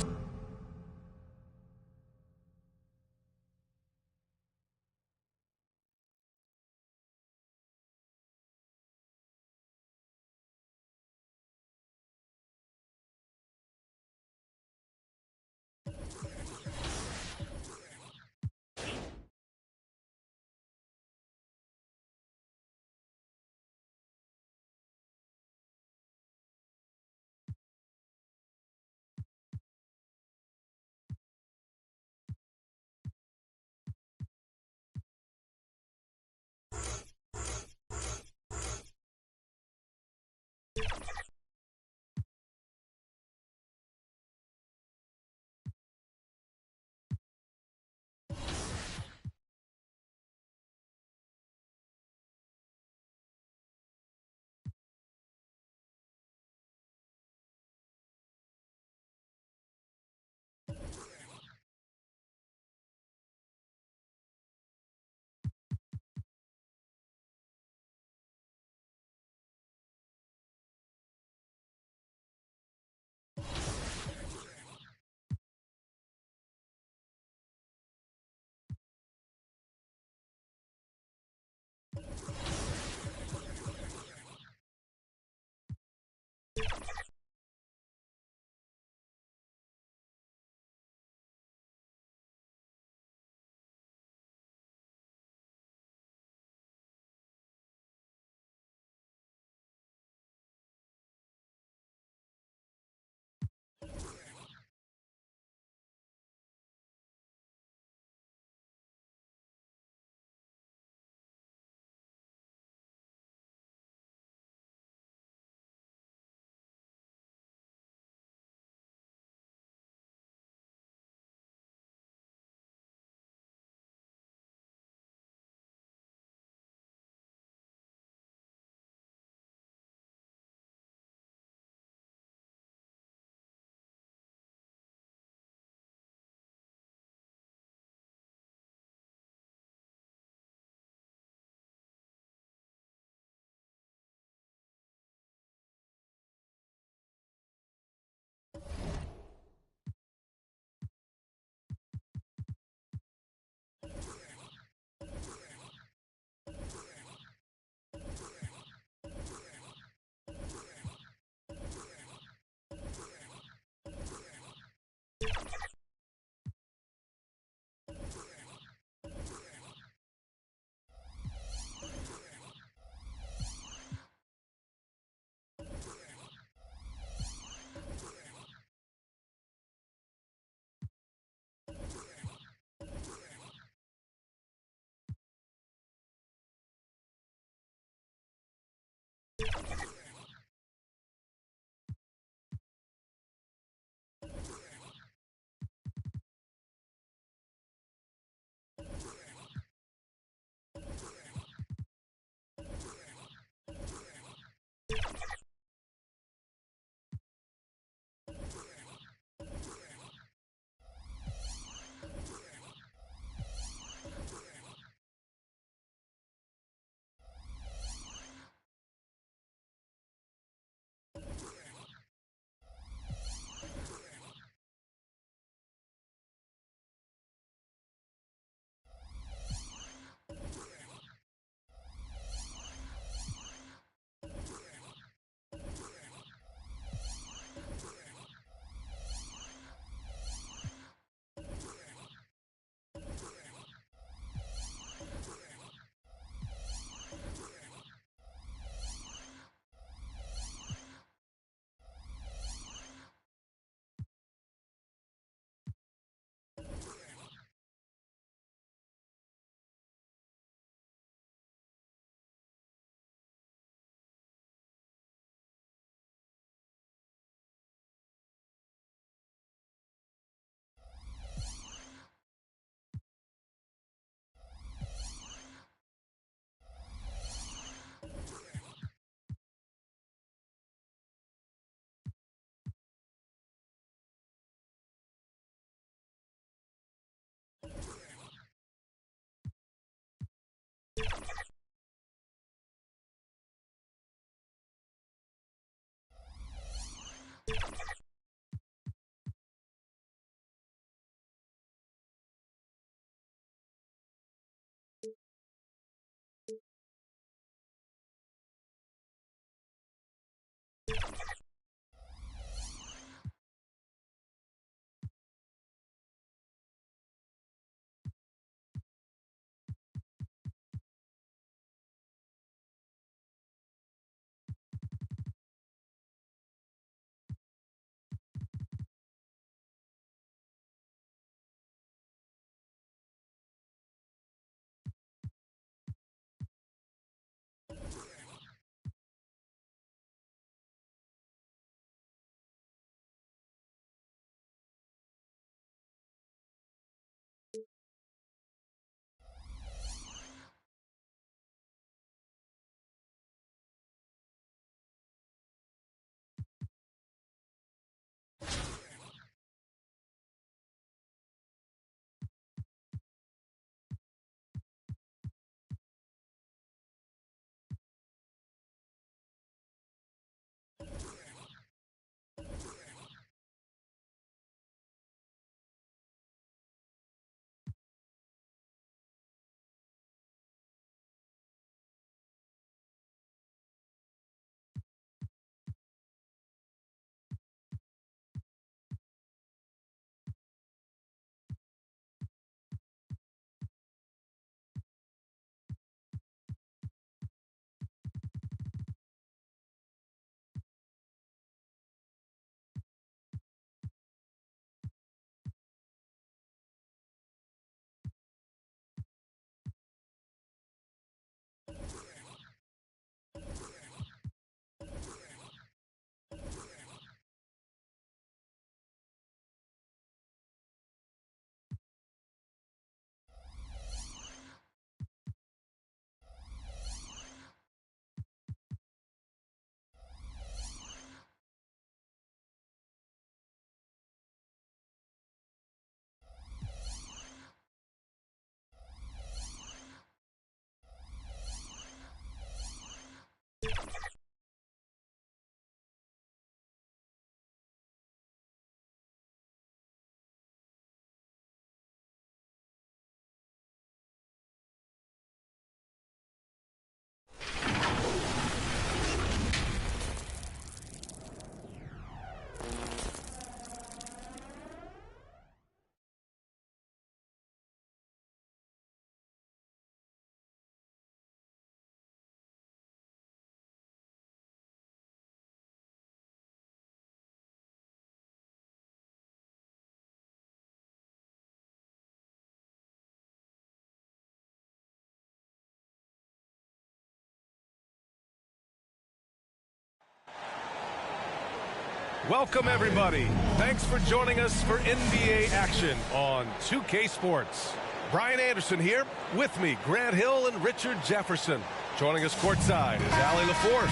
Welcome, everybody. Thanks for joining us for NBA action on 2K Sports. Brian Anderson here. With me, Grant Hill and Richard Jefferson. Joining us courtside is Allie LaForce.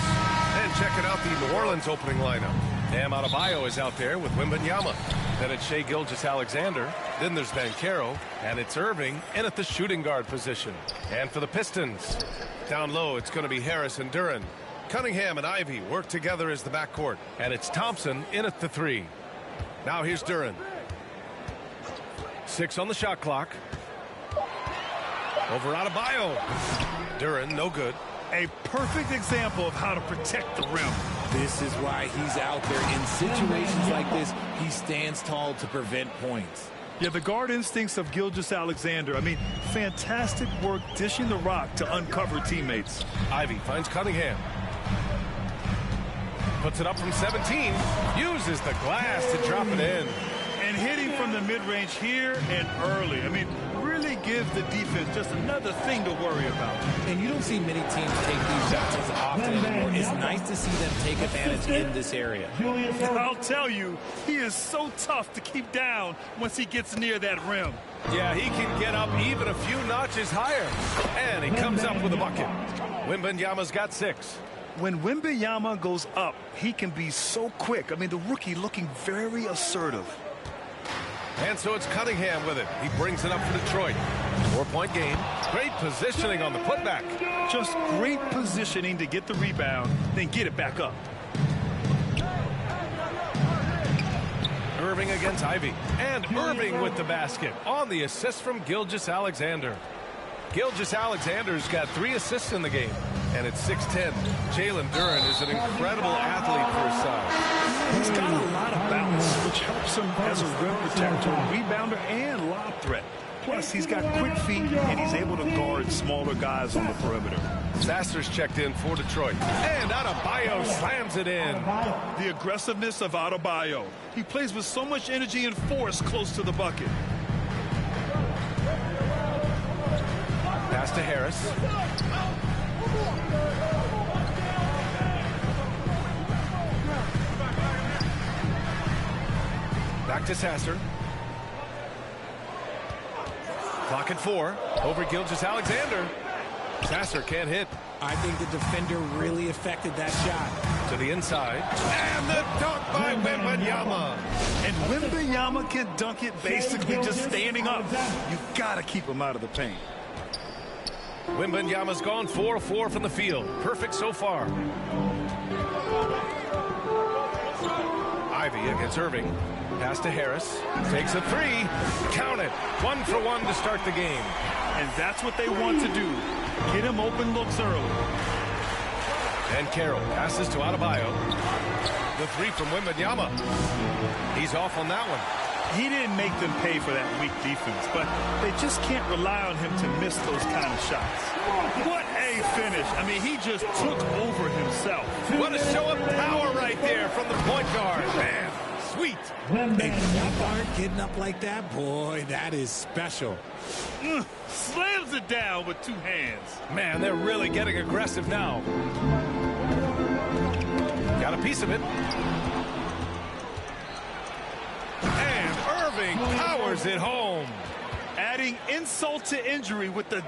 And checking out the New Orleans opening lineup. Bam Adebayo is out there with Wembanyama. Then it's Shai Gilgeous-Alexander. Then there's Banchero. And it's Irving in at the shooting guard position. And for the Pistons, down low, it's going to be Harris and Duren. Cunningham and Ivy work together as the backcourt. And it's Thompson in at the 3. Now here's Duren. 6 on the shot clock. Over Adebayo. Duren, no good. A perfect example of how to protect the rim. This is why he's out there. In situations like this, he stands tall to prevent points. Yeah, the guard instincts of Gilgeous-Alexander. I mean, fantastic work dishing the rock to uncover teammates. Ivy finds Cunningham. Puts it up from 17. Uses the glass to drop it in. And hitting from the mid-range here and early. I mean, really gives the defense just another thing to worry about. And you don't see many teams take these shots as often anymore. It's nice to see them take advantage in this area. I'll tell you, he is so tough to keep down once he gets near that rim. Yeah, he can get up even a few notches higher. And he comes up with a bucket. Wembanyama's got 6. When Wembanyama goes up, he can be so quick. I mean, the rookie looking very assertive. And so it's Cunningham with it. He brings it up for Detroit. 4-point game. Great positioning on the putback. Just great positioning to get the rebound, then get it back up. Irving against Ivy. And Irving with the basket on the assist from Gilgeous-Alexander. Gilgeous-Alexander's got 3 assists in the game. And it's 6'10". Jalen Duren is an incredible athlete for his size. He's got a lot of bounce, which helps him as a rim protector, rebounder, and lob threat. Plus, he's got quick feet, and he's able to guard smaller guys on the perimeter. Sasser's checked in for Detroit. And Adebayo slams it in. The aggressiveness of Adebayo. He plays with so much energy and force close to the bucket. Pass to Harris. Back to Sasser. Clock at 4. Over Gilgeous-Alexander. Sasser can't hit. I think the defender really affected that shot. To the inside. And the dunk by Wembanyama. And Wembanyama can dunk it basically just standing up. You got to keep him out of the paint. Wembanyama's gone 4-4 from the field. Perfect so far. Ivy against Irving. Pass to Harris. Takes a 3. Count it. 1 for 1 to start the game. And that's what they want to do. Get him open looks early. And Carroll passes to Adebayo. The 3 from Wembanyama. He's off on that one. He didn't make them pay for that weak defense, but they just can't rely on him to miss those kind of shots. What a finish. I mean, he just took over himself. What a show of power right there from the point guard. Man, sweet. If you aren't getting up like that, boy, that is special. Slams it down with 2 hands. Man, they're really getting aggressive now. Got a piece of it. And Irving powers it home. Adding insult to injury with the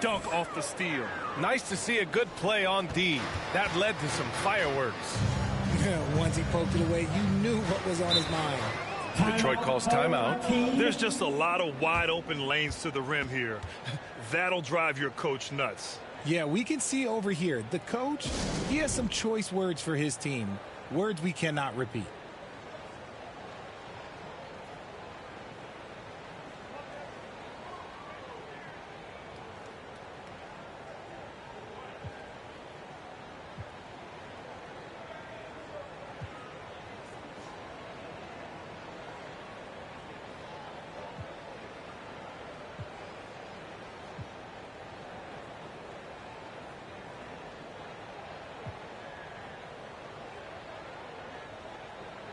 dunk off the steal. Nice to see a good play on D. That led to some fireworks. Once he poked it away, you knew what was on his mind. Detroit calls timeout. There's just a lot of wide open lanes to the rim here. That'll drive your coach nuts. Yeah, we can see over here. The coach, he has some choice words for his team. Words we cannot repeat.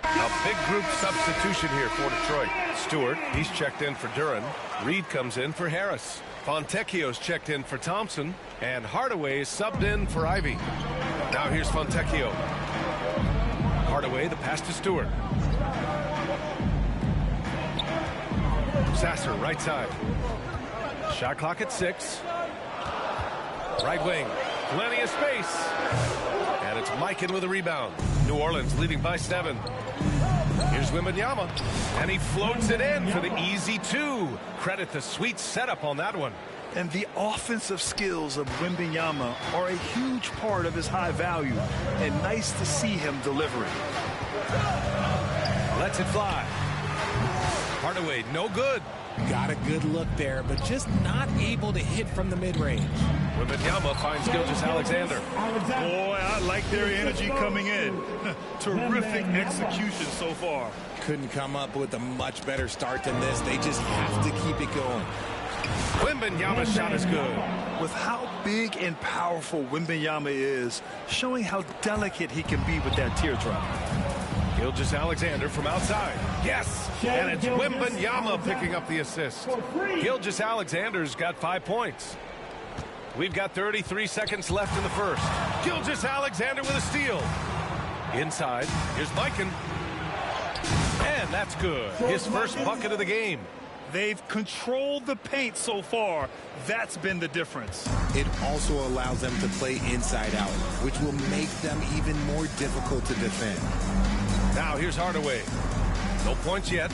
A big group substitution here for Detroit. Stewart, he's checked in for Duran. Reed comes in for Harris. Fontecchio's checked in for Thompson. And Hardaway is subbed in for Ivy. Now here's Fontecchio. Hardaway, the pass to Stewart. Sasser, right side. Shot clock at 6. Right wing. Plenty of space. And it's Mikan with a rebound. New Orleans leading by 7. Here's Wembanyama. And he floats it in for the easy 2. Credit the sweet setup on that one. And the offensive skills of Wembanyama are a huge part of his high value. And nice to see him delivering. Lets it fly. Hardaway, no good. Got a good look there, but just not able to hit from the mid-range. Wembanyama finds Gilgeous-Alexander. Boy, I like their energy coming in. Terrific execution so far. Couldn't come up with a much better start than this. They just have to keep it going. Wembanyama's shot is good. With how big and powerful Wembanyama is, showing how delicate he can be with that teardrop. Gilgeous-Alexander from outside. Yes! And it's Wembanyama picking up the assist. Gilgeous-Alexander's got 5 points. We've got 33 seconds left in the first. Gilgeous-Alexander with a steal. Inside. Here's Mikan. And that's good. His first bucket of the game. They've controlled the paint so far. That's been the difference. It also allows them to play inside out, which will make them even more difficult to defend. Now here's Hardaway. No points yet.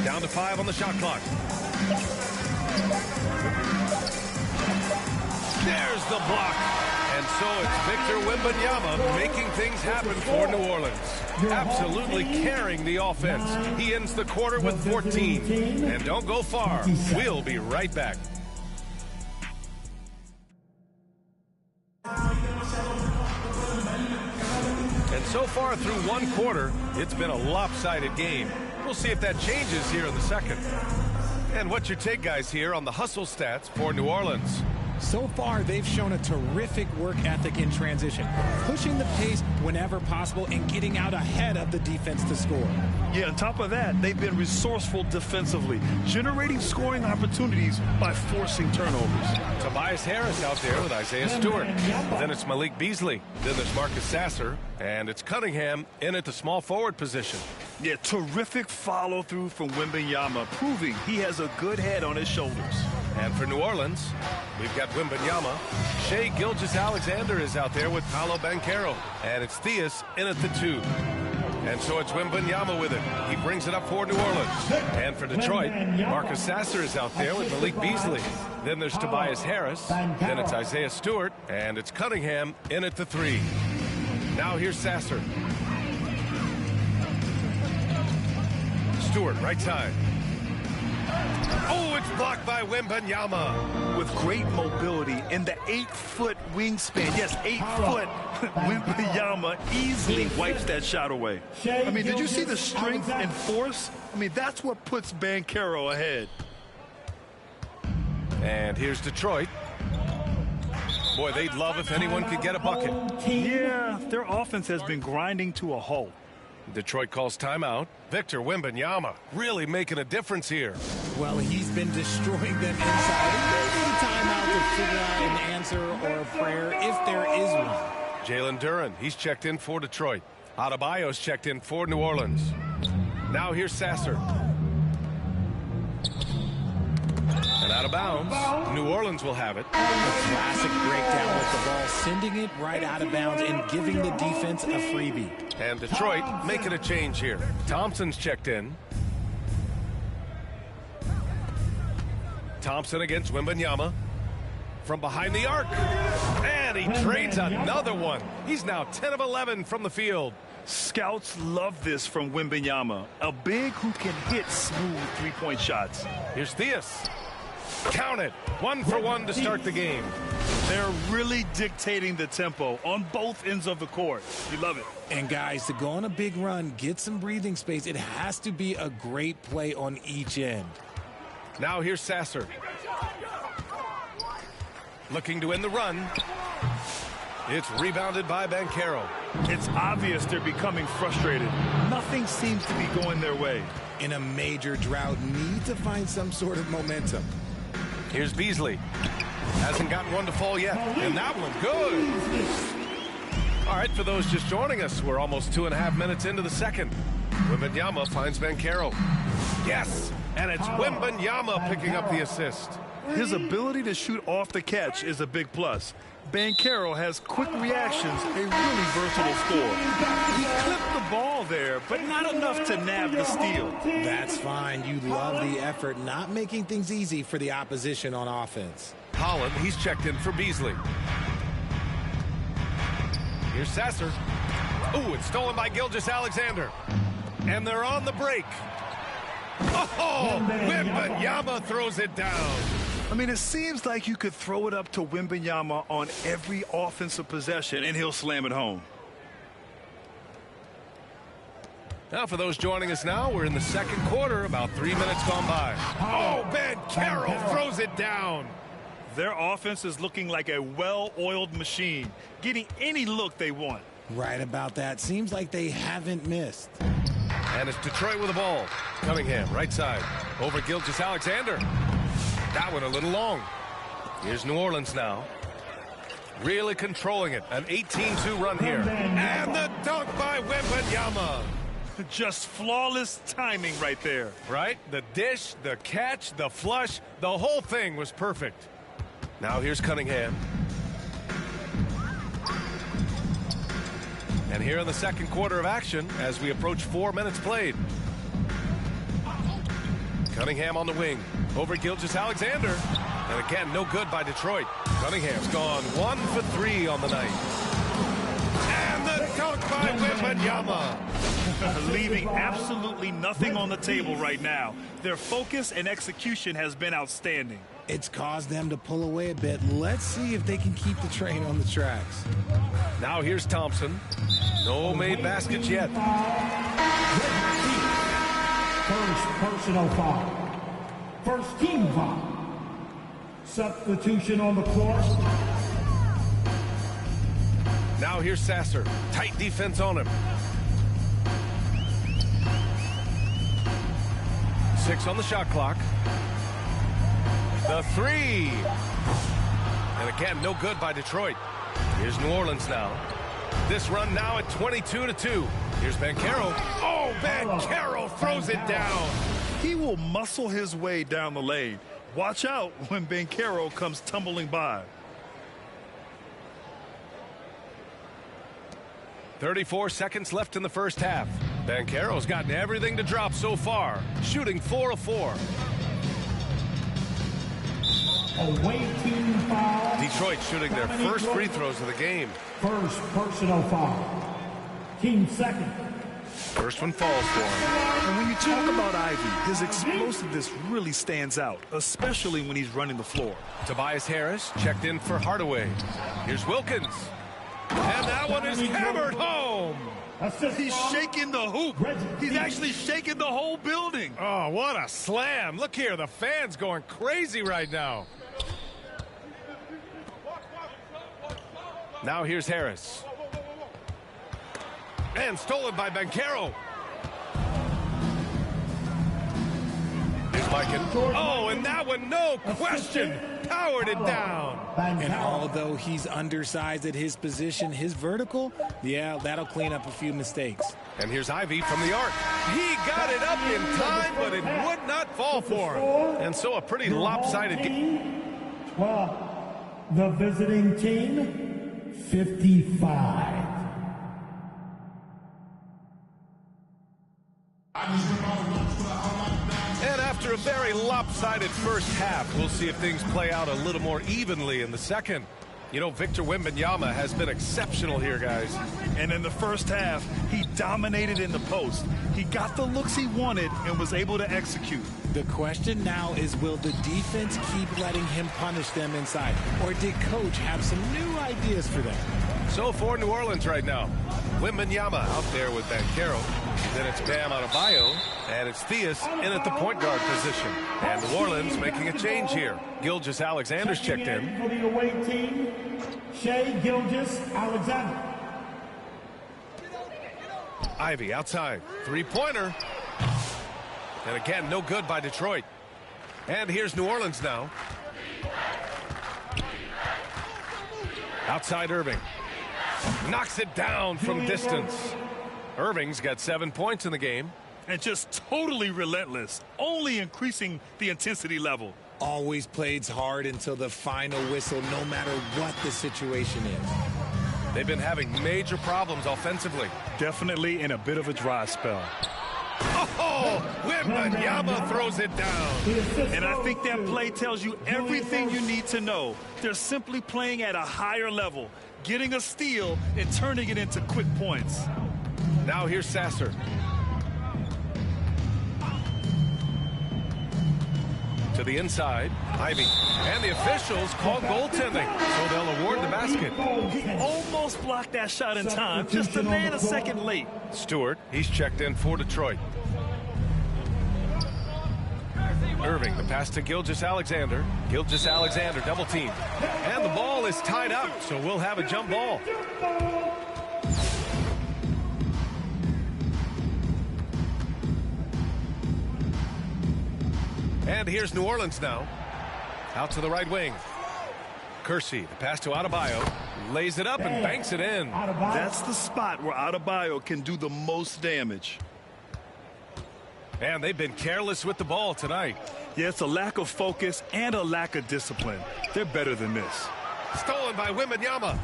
Down to 5 on the shot clock. There's the block. And so it's Victor Wembanyama making things happen for New Orleans. Absolutely carrying the offense. He ends the quarter with 14. And don't go far. We'll be right back. And so far through one quarter, it's been a lopsided game. We'll see if that changes here in the second. And what's your take, guys, here on the hustle stats for New Orleans? So far, they've shown a terrific work ethic in transition, pushing the pace whenever possible and getting out ahead of the defense to score. Yeah, on top of that, they've been resourceful defensively, generating scoring opportunities by forcing turnovers. Tobias Harris out there with Isaiah Stewart. Then it's Malik Beasley. Then there's Marcus Sasser. And it's Cunningham in at the small forward position. Yeah, terrific follow-through from Wembanyama, proving he has a good head on his shoulders. And for New Orleans, we've got Wembanyama. Shai Gilgeous-Alexander is out there with Paolo Banchero. And it's Theus in at the 2. And so it's Wembanyama with it. He brings it up for New Orleans. And for Detroit, Marcus Sasser is out there with Malik Beasley. Then there's Tobias Harris. Then it's Isaiah Stewart. And it's Cunningham in at the 3. Now here's Sasser. Stewart, right side. Oh, it's blocked by Wembanyama. With great mobility and the 8-foot wingspan. Yes, 8 foot. Wembanyama easily wipes that shot away. I mean, did you see the strength and force? I mean, that's what puts Banchero ahead. And here's Detroit. Boy, they'd love if anyone could get a bucket. Yeah, their offense has been grinding to a halt. Detroit calls timeout. Victor Wembanyama really making a difference here. Well, he's been destroying them inside. And maybe timeout to figure out an answer or a prayer if there is one. Jalen Duran, he's checked in for Detroit. Adebayo's checked in for New Orleans. Now here's Sasser. And out of bounds. New Orleans will have it. A classic breakdown with the ball, sending it right out of bounds and giving the defense a freebie. And Detroit making a change here. Thompson's checked in. Thompson against Wembanyama. From behind the arc. And he trades another one. He's now 10 of 11 from the field. Scouts love this from Wembanyama. A big who can hit smooth three-point shots. Here's Theus. Count it. 1 for 1 to start the game. They're really dictating the tempo on both ends of the court. You love it. And guys, to go on a big run, get some breathing space, it has to be a great play on each end. Now here's Sasser. Looking to end the run. It's rebounded by Banchero. It's obvious they're becoming frustrated. Nothing seems to be going their way. In a major drought, need to find some sort of momentum. Here's Beasley. Hasn't gotten one to fall yet. And that one, good. All right, for those just joining us, we're almost 2.5 minutes into the second. Wembanyama finds Banchero. Yes, and it's Wembanyama picking up the assist. His ability to shoot off the catch is a big plus. Banchero has quick reactions, a really versatile scorer. He clipped the ball there, but not enough to nab the steal. That's fine. You love the effort, not making things easy for the opposition on offense. Holland, he's checked in for Beasley. Here's Sasser. Ooh, it's stolen by Gilgeous-Alexander. And they're on the break. Oh, Wembanyama throws it down. I mean, it seems like you could throw it up to Wembanyama on every offensive possession, and he'll slam it home. Now, for those joining us now, we're in the second quarter, about 3 minutes gone by. Oh, Banchero throws it down. Their offense is looking like a well-oiled machine, getting any look they want. Right about that. Seems like they haven't missed. And it's Detroit with the ball. Cunningham, right side. Over Gilgeous-Alexander. That one a little long. Here's New Orleans now. Really controlling it. An 18-2 run here. And the dunk by Wembanyama. Just flawless timing right there. Right? The dish, the catch, the flush, the whole thing was perfect. Now here's Cunningham. And here in the second quarter of action as we approach 4 minutes played. Cunningham on the wing. Over Gilgeous-Alexander. And again, no good by Detroit. Cunningham's gone 1 for 3 on the night. And the dunk by Wembanyama. Leaving absolutely nothing on the table right now. Their focus and execution has been outstanding. It's caused them to pull away a bit. Let's see if they can keep the train on the tracks. Now here's Thompson. No made baskets yet. First personal foul. First team foul. Substitution on the court. Now here's Sasser. Tight defense on him. 6 on the shot clock. The 3. And again, no good by Detroit. Here's New Orleans now. This run now at 22-2. Here's Banchero. Oh, Banchero throws it down. He will muscle his way down the lane. Watch out when Banchero comes tumbling by. 34 seconds left in the first half. Banchero's gotten everything to drop so far. Shooting 4 of 4. Away team foul. Detroit shooting their first free throws of the game. First personal foul. Team second. First one falls for him. And when you talk about Ivy, his explosiveness really stands out, especially when he's running the floor. Tobias Harris checked in for Hardaway. Here's Wilkins. And that one is hammered home. He's shaking the hoop. He's actually shaking the whole building. Oh, what a slam. Look here, the fans going crazy right now. Now here's Harris. And stolen by Banchero. Here's Mikan. Oh, and that one, no question. powered it down. And although he's undersized at his position, his vertical, yeah, that'll clean up a few mistakes. And here's Ivy from the arc. He got it up in time, but it would not fall for him. And so a pretty lopsided game. Well, the visiting team, 55. And after a very lopsided first half, we'll see if things play out a little more evenly in the second. You know, Victor Wembanyama has been exceptional here, guys. And in the first half, he dominated in the post. He got the looks he wanted and was able to execute. The question now is, will the defense keep letting him punish them inside? Or did Coach have some new ideas for them? So for New Orleans right now, Wembanyama out there with Banchero. Then it's Bam Adebayo, and it's Theus in at the point guard position. And New Orleans making a change here. Gilgeous-Alexander's checked in. For the away team, Shai Gilgeous-Alexander. Ivy outside, three-pointer. And again, no good by Detroit. And here's New Orleans now. Outside Irving. Knocks it down from distance. Irving's got 7 points in the game. And just totally relentless, only increasing the intensity level. Always plays hard until the final whistle, no matter what the situation is. They've been having major problems offensively. Definitely in a bit of a dry spell. Oh, Wembanyama throws it down. And I think that play tells you everything you need to know. They're simply playing at a higher level, getting a steal and turning it into quick points. Now here's Sasser. To the inside, Ivy. And the officials call goaltending, so they'll award the basket. He almost blocked that shot in time, just a man a second late. Stewart, he's checked in for Detroit. Irving, the pass to Gilgeous-Alexander. Gilgeous-Alexander double team. And the ball is tied up, so we'll have a jump ball. And here's New Orleans now. Out to the right wing. Kersey, the pass to Adebayo. Lays it up and banks it in. That's the spot where Adebayo can do the most damage. And they've been careless with the ball tonight. Yeah, it's a lack of focus and a lack of discipline. They're better than this. Stolen by Wembanyama.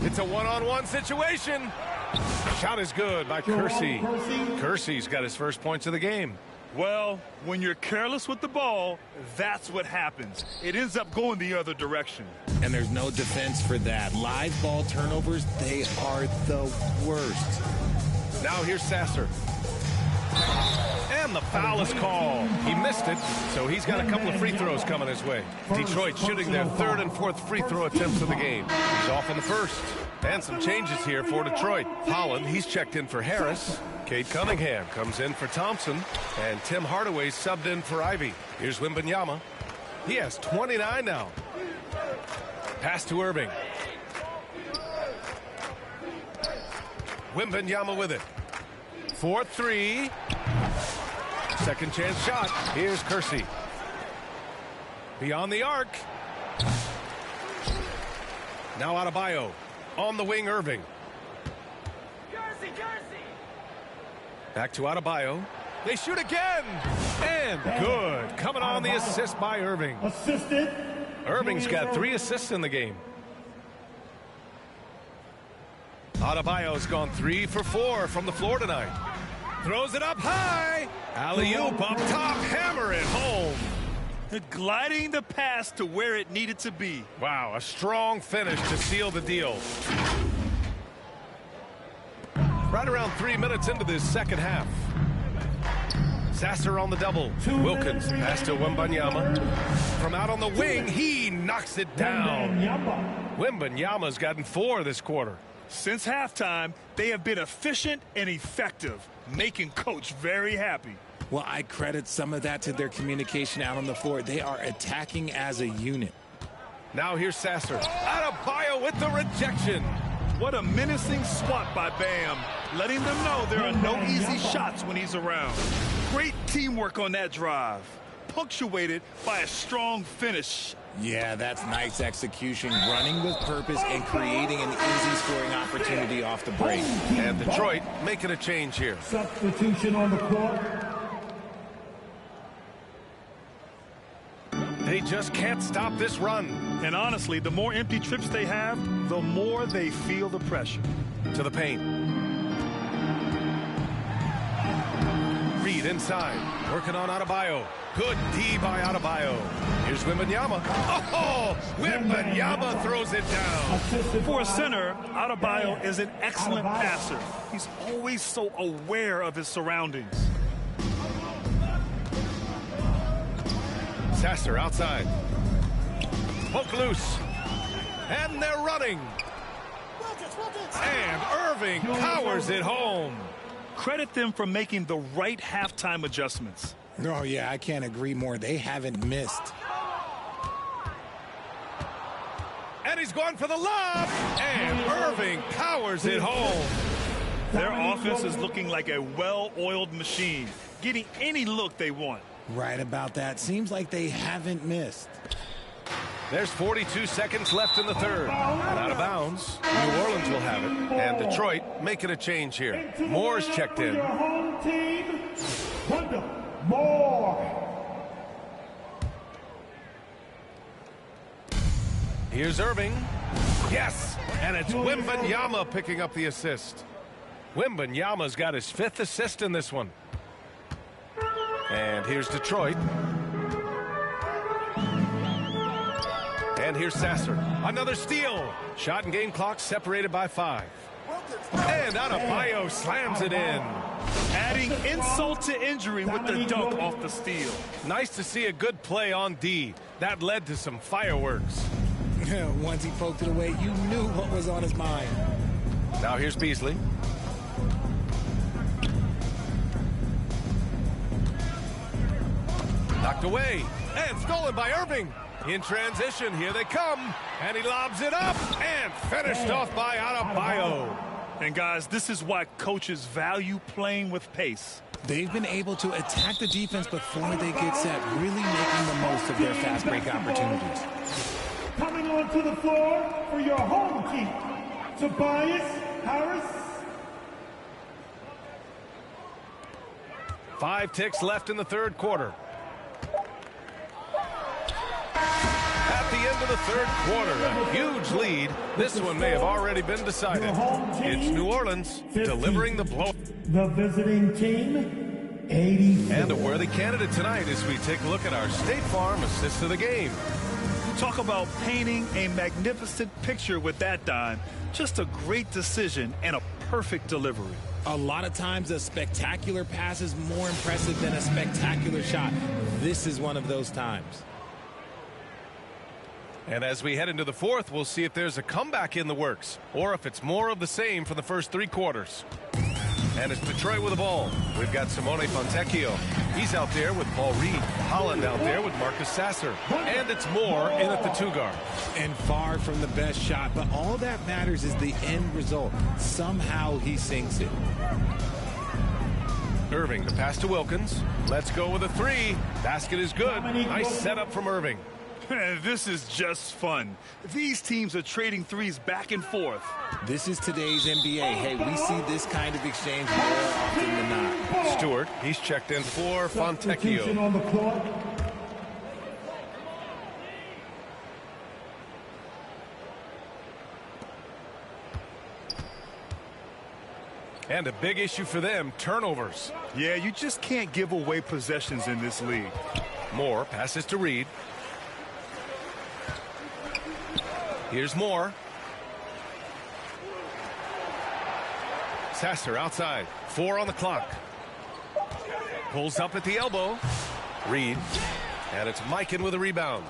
It's a one-on-one situation. Shot is good by Kersey. Kersey's got his first points of the game. Well, when you're careless with the ball, that's what happens. It ends up going the other direction. And there's no defense for that. Live ball turnovers, they are the worst. Now here's Sasser. And the foul is called. He missed it, so he's got a couple of free throws coming his way. Detroit shooting their third and fourth free throw attempts of the game. He's off in the first. And some changes here for Detroit. Holland, he's checked in for Harris. Cade Cunningham comes in for Thompson. And Tim Hardaway subbed in for Ivy. Here's Wembanyama. He has 29 now. Pass to Irving. Wembanyama with it. 4-3. Second chance shot. Here's Kersey. Beyond the arc. Now Adebayo. On the wing, Irving. Back to Adebayo. They shoot again. And good. Coming on the assist by Irving. Assisted. Irving's got 3 assists in the game. Adebayo's gone 3 for 4 from the floor tonight. Throws it up high. Alley-oop up top. Hammer it home. Gliding the pass to where it needed to be. Wow, a strong finish to seal the deal. Right around 3 minutes into this second half. Sasser on the double. Wilkins pass to Wembanyama. From out on the wing, he knocks it down. Wembanyama's gotten 4 this quarter. Since halftime, they have been efficient and effective, making Coach very happy. Well, I credit some of that to their communication out on the floor. They are attacking as a unit. Now here's Sasser. Adebayo with the rejection. What a menacing swat by Bam, letting them know there are no easy shots when he's around. Great teamwork on that drive. punctuated by a strong finish. Yeah, that's nice execution, running with purpose and creating an easy scoring opportunity off the break. And Detroit making a change here. Substitution on the court. They just can't stop this run. And honestly, the more empty trips they have, the more they feel the pressure. To the paint. Reed inside, working on Adebayo. Good D by Adebayo. Here's Wembanyama. Oh, Wembanyama throws it down. For a center, Adebayo is an excellent passer. He's always so aware of his surroundings. Sasser outside. Poke loose. And they're running. And Irving powers it home. Credit them for making the right halftime adjustments. Oh, yeah, I can't agree more. They haven't missed. And he's going for the lob. And Irving powers it home. Their offense is looking like a well-oiled machine, getting any look they want. Right about that. Seems like they haven't missed. There's 42 seconds left in the third. And out of bounds. New Orleans will have it. And Detroit making a change here. Moore's checked in. Your home team, Wendell Moore. Here's Irving. Yes! And it's Wembanyama picking up the assist. Wembanyama's got his 5th assist in this one. And here's Detroit. And here's Sasser. Another steal. Shot and game clock separated by 5. And Adebayo slams it in. Adding insult to injury with the dunk off the steal. Nice to see a good play on D. That led to some fireworks. Once he poked it away, you knew what was on his mind. Now here's Beasley. Knocked away. And stolen by Irving. In transition, here they come. And he lobs it up. And finished off by Adebayo. And guys, this is why coaches value playing with pace. They've been able to attack the defense before they get set, really making the most of their fast break opportunities. Coming onto the floor for your home team, Tobias Harris. 5 ticks left in the third quarter. At the end of the third quarter, a huge lead. This one may have already been decided. It's New Orleans delivering the blow. The visiting team, 80. And a worthy candidate tonight as we take a look at our State Farm assist of the game. Talk about painting a magnificent picture with that dime. Just a great decision and a perfect delivery. A lot of times a spectacular pass is more impressive than a spectacular shot. This is one of those times. And as we head into the fourth, we'll see if there's a comeback in the works or if it's more of the same for the first 3 quarters. And it's Detroit with the ball. We've got Simone Fontecchio. He's out there with Paul Reed. Holland out there with Marcus Sasser. And it's Moore in at the 2 guard. And far from the best shot, but all that matters is the end result. Somehow he sinks it. Irving, the pass to Wilkins. Let's go with a 3. Basket is good. Nice setup from Irving. This is just fun. These teams are trading threes back and forth. This is today's NBA. Hey, we see this kind of exchange more often than not. Stewart, he's checked in for Fontecchio. On the court. And a big issue for them, turnovers. Yeah, you just can't give away possessions in this league. Moore passes to Reed. Here's Moore. Sasser outside. 4 on the clock. Pulls up at the elbow. Reed. And it's Mikan with a rebound.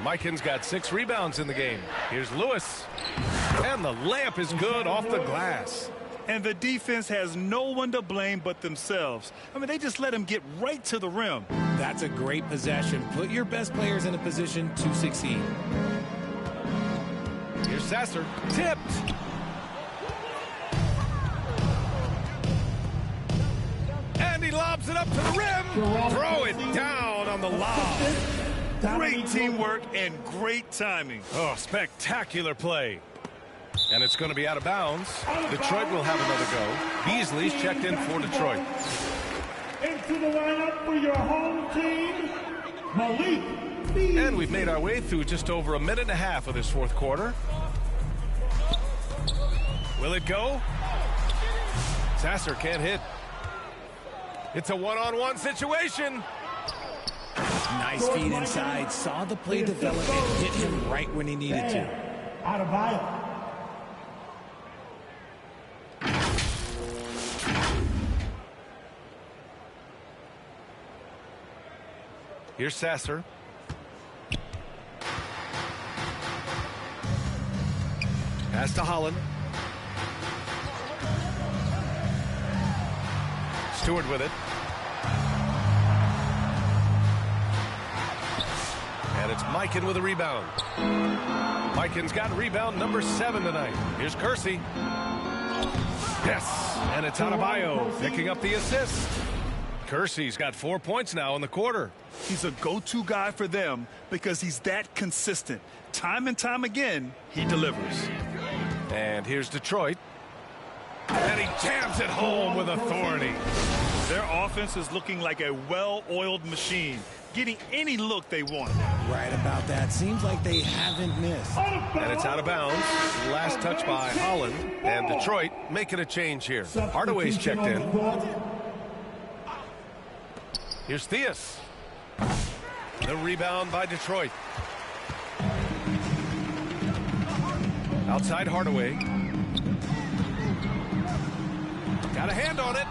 Mikan's got 6 rebounds in the game. Here's Lewis. And the layup is good off the glass. And the defense has no one to blame but themselves. I mean, they just let him get right to the rim. That's a great possession. Put your best players in a position to succeed. Here's Sasser. Tipped. And he lobs it up to the rim. Throw it down on the lob. Great teamwork and great timing. Oh, spectacular play. And it's going to be out of bounds. Detroit will have another go. Beasley's checked in for Detroit. Into the lineup for your home team, Malik Beasley. And we've made our way through just over a minute and a half of this fourth quarter. Will it go? Sasser can't hit. It's a one-on-one situation. Nice feed inside. Saw the play develop and hit him right when he needed to. Out of bounds. Here's Sasser. Pass to Holland. Stewart with it. And it's Mikan with a rebound. Mikan's got rebound number 7 tonight. Here's Kersey. Yes, and it's Adebayo picking up the assist. Kersey's got 4 points now in the quarter. He's a go-to guy for them because he's that consistent. Time and time again, he delivers. And here's Detroit. And he jams it home with authority. Their offense is looking like a well-oiled machine, getting any look they want. Right about that. Seems like they haven't missed. And it's out of bounds. Last touch by Holland. And Detroit making a change here. Hardaway's checked in. Here's Theus. The rebound by Detroit. Outside Hardaway. Got a hand on it.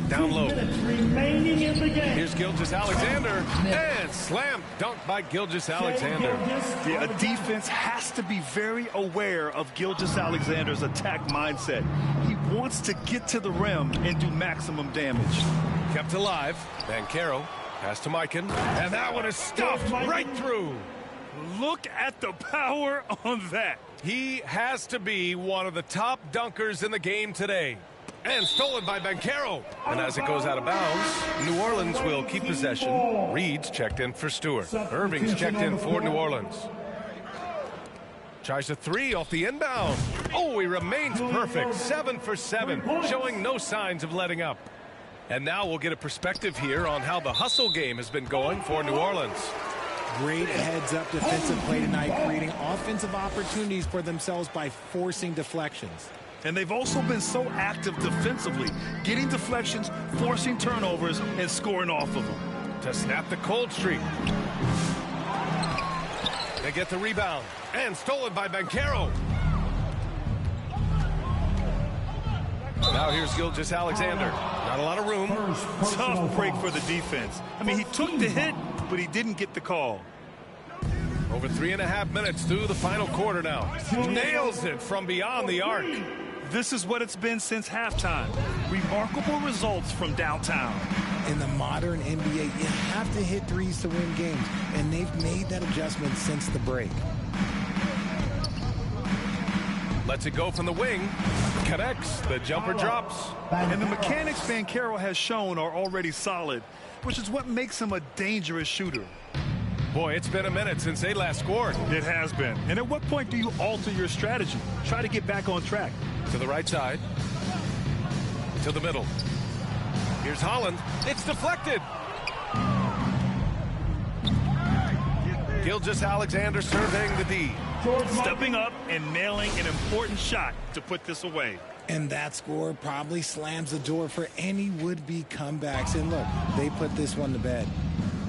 Down low. Remaining in the game. Here's Gilgeous-Alexander. And slam dunk by Gilgeous-Alexander. Yeah, a defense has to be very aware of Gilgeous-Alexander's attack mindset. He wants to get to the rim and do maximum damage. Kept alive. Banchero. Pass to Mikan. And that one is stuffed right through. Look at the power on that. He has to be one of the top dunkers in the game today. And stolen by Banchero. And as it goes out of bounds, New Orleans will keep possession. Reed's checked in for Stewart. Irving's checked in for New Orleans. Tries a 3 off the inbound. Oh, he remains perfect. 7 for 7, showing no signs of letting up. And now we'll get a perspective here on how the hustle game has been going for New Orleans. Great heads-up defensive play tonight, creating offensive opportunities for themselves by forcing deflections. And they've also been so active defensively, getting deflections, forcing turnovers, and scoring off of them. To snap the cold streak. They get the rebound. And stolen by Banchero. Now here's Gilgeous-Alexander. Not a lot of room. Tough break for the defense. I mean, he took the hit, but he didn't get the call. Over 3.5 minutes through the final quarter now. Nails it from beyond the arc. This is what it's been since halftime. Remarkable results from downtown. In the modern NBA, you have to hit threes to win games, and they've made that adjustment since the break. Lets it go from the wing. Connects. The jumper drops. And the mechanics Banchero has shown are already solid, which is what makes him a dangerous shooter. Boy, it's been a minute since they last scored. It has been. And at what point do you alter your strategy? Try to get back on track. To the right side. To the middle. Here's Holland. It's deflected. Gilgeous-Alexander surveying the D. Stepping up and nailing an important shot to put this away. And that score probably slams the door for any would-be comebacks. And look, they put this one to bed.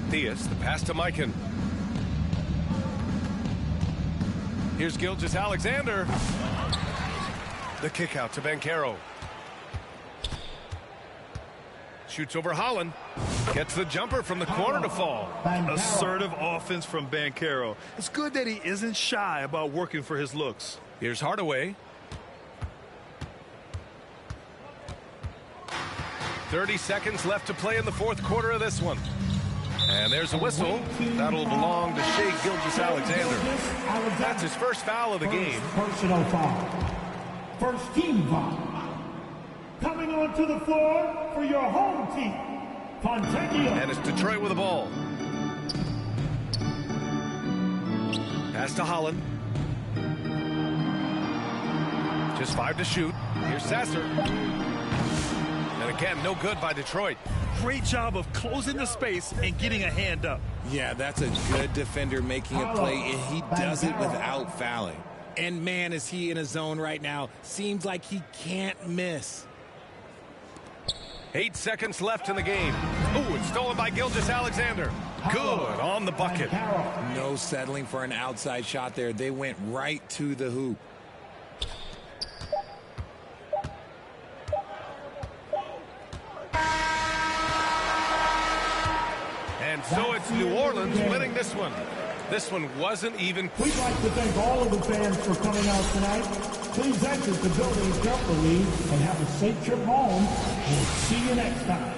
Theus, the pass to Mikan. Here's Gilgeous-Alexander. The kick out to Banchero. Shoots over Holland. Gets the jumper from the corner to fall. Assertive offense from Banchero. It's good that he isn't shy about working for his looks. Here's Hardaway. 30 seconds left to play in the fourth quarter of this one. And there's a whistle. That'll belong to Shai Gilgeous-Alexander. That's his first foul of the game. Personal foul. First team foul. Coming onto the floor for your home team, Fontecchio. And it's Detroit with the ball. Pass to Holland. Just 5 to shoot. Here's Sasser. And again, no good by Detroit. Great job of closing the space and getting a hand up. Yeah, that's a good defender making a play, and he does it without fouling. And man, is he in a zone right now. Seems like he can't miss. 8 seconds left in the game. Oh, it's stolen by Gilgeous-Alexander. Good on the bucket. No settling for an outside shot there. They went right to the hoop. And so it's New Orleans winning this one. This one wasn't even... We'd like to thank all of the fans for coming out tonight. Please exit the building carefully and have a safe trip home. We'll see you next time.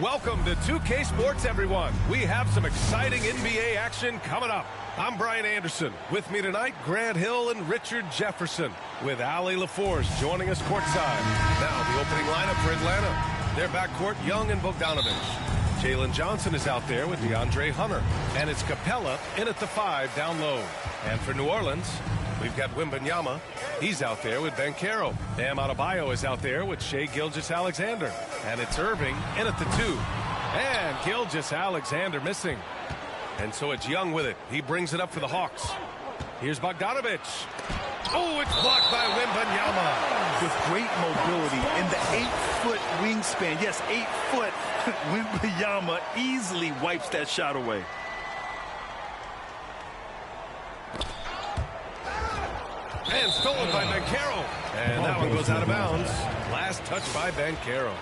Welcome to 2K Sports, everyone. We have some exciting NBA action coming up. I'm Brian Anderson. With me tonight, Grant Hill and Richard Jefferson, with Ali LaForce joining us courtside. Now, the opening lineup for Atlanta. Their backcourt, Young and Bogdanovich. Jalen Johnson is out there with DeAndre Hunter. And it's Capella in at the 5 down low. And for New Orleans, we've got Wembanyama. He's out there with Banchero. Bam Adebayo is out there with Shai Gilgeous-Alexander. And it's Irving in at the 2. And Gilgeous-Alexander missing. And so it's Young with it. He brings it up for the Hawks. Here's Bogdanovich. Oh, it's blocked by Wembanyama. With great mobility and the 8-foot wingspan. Yes, 8 foot. Wembanyama easily wipes that shot away. And stolen by Banchero. And that one goes out of bounds. Last touch by Banchero.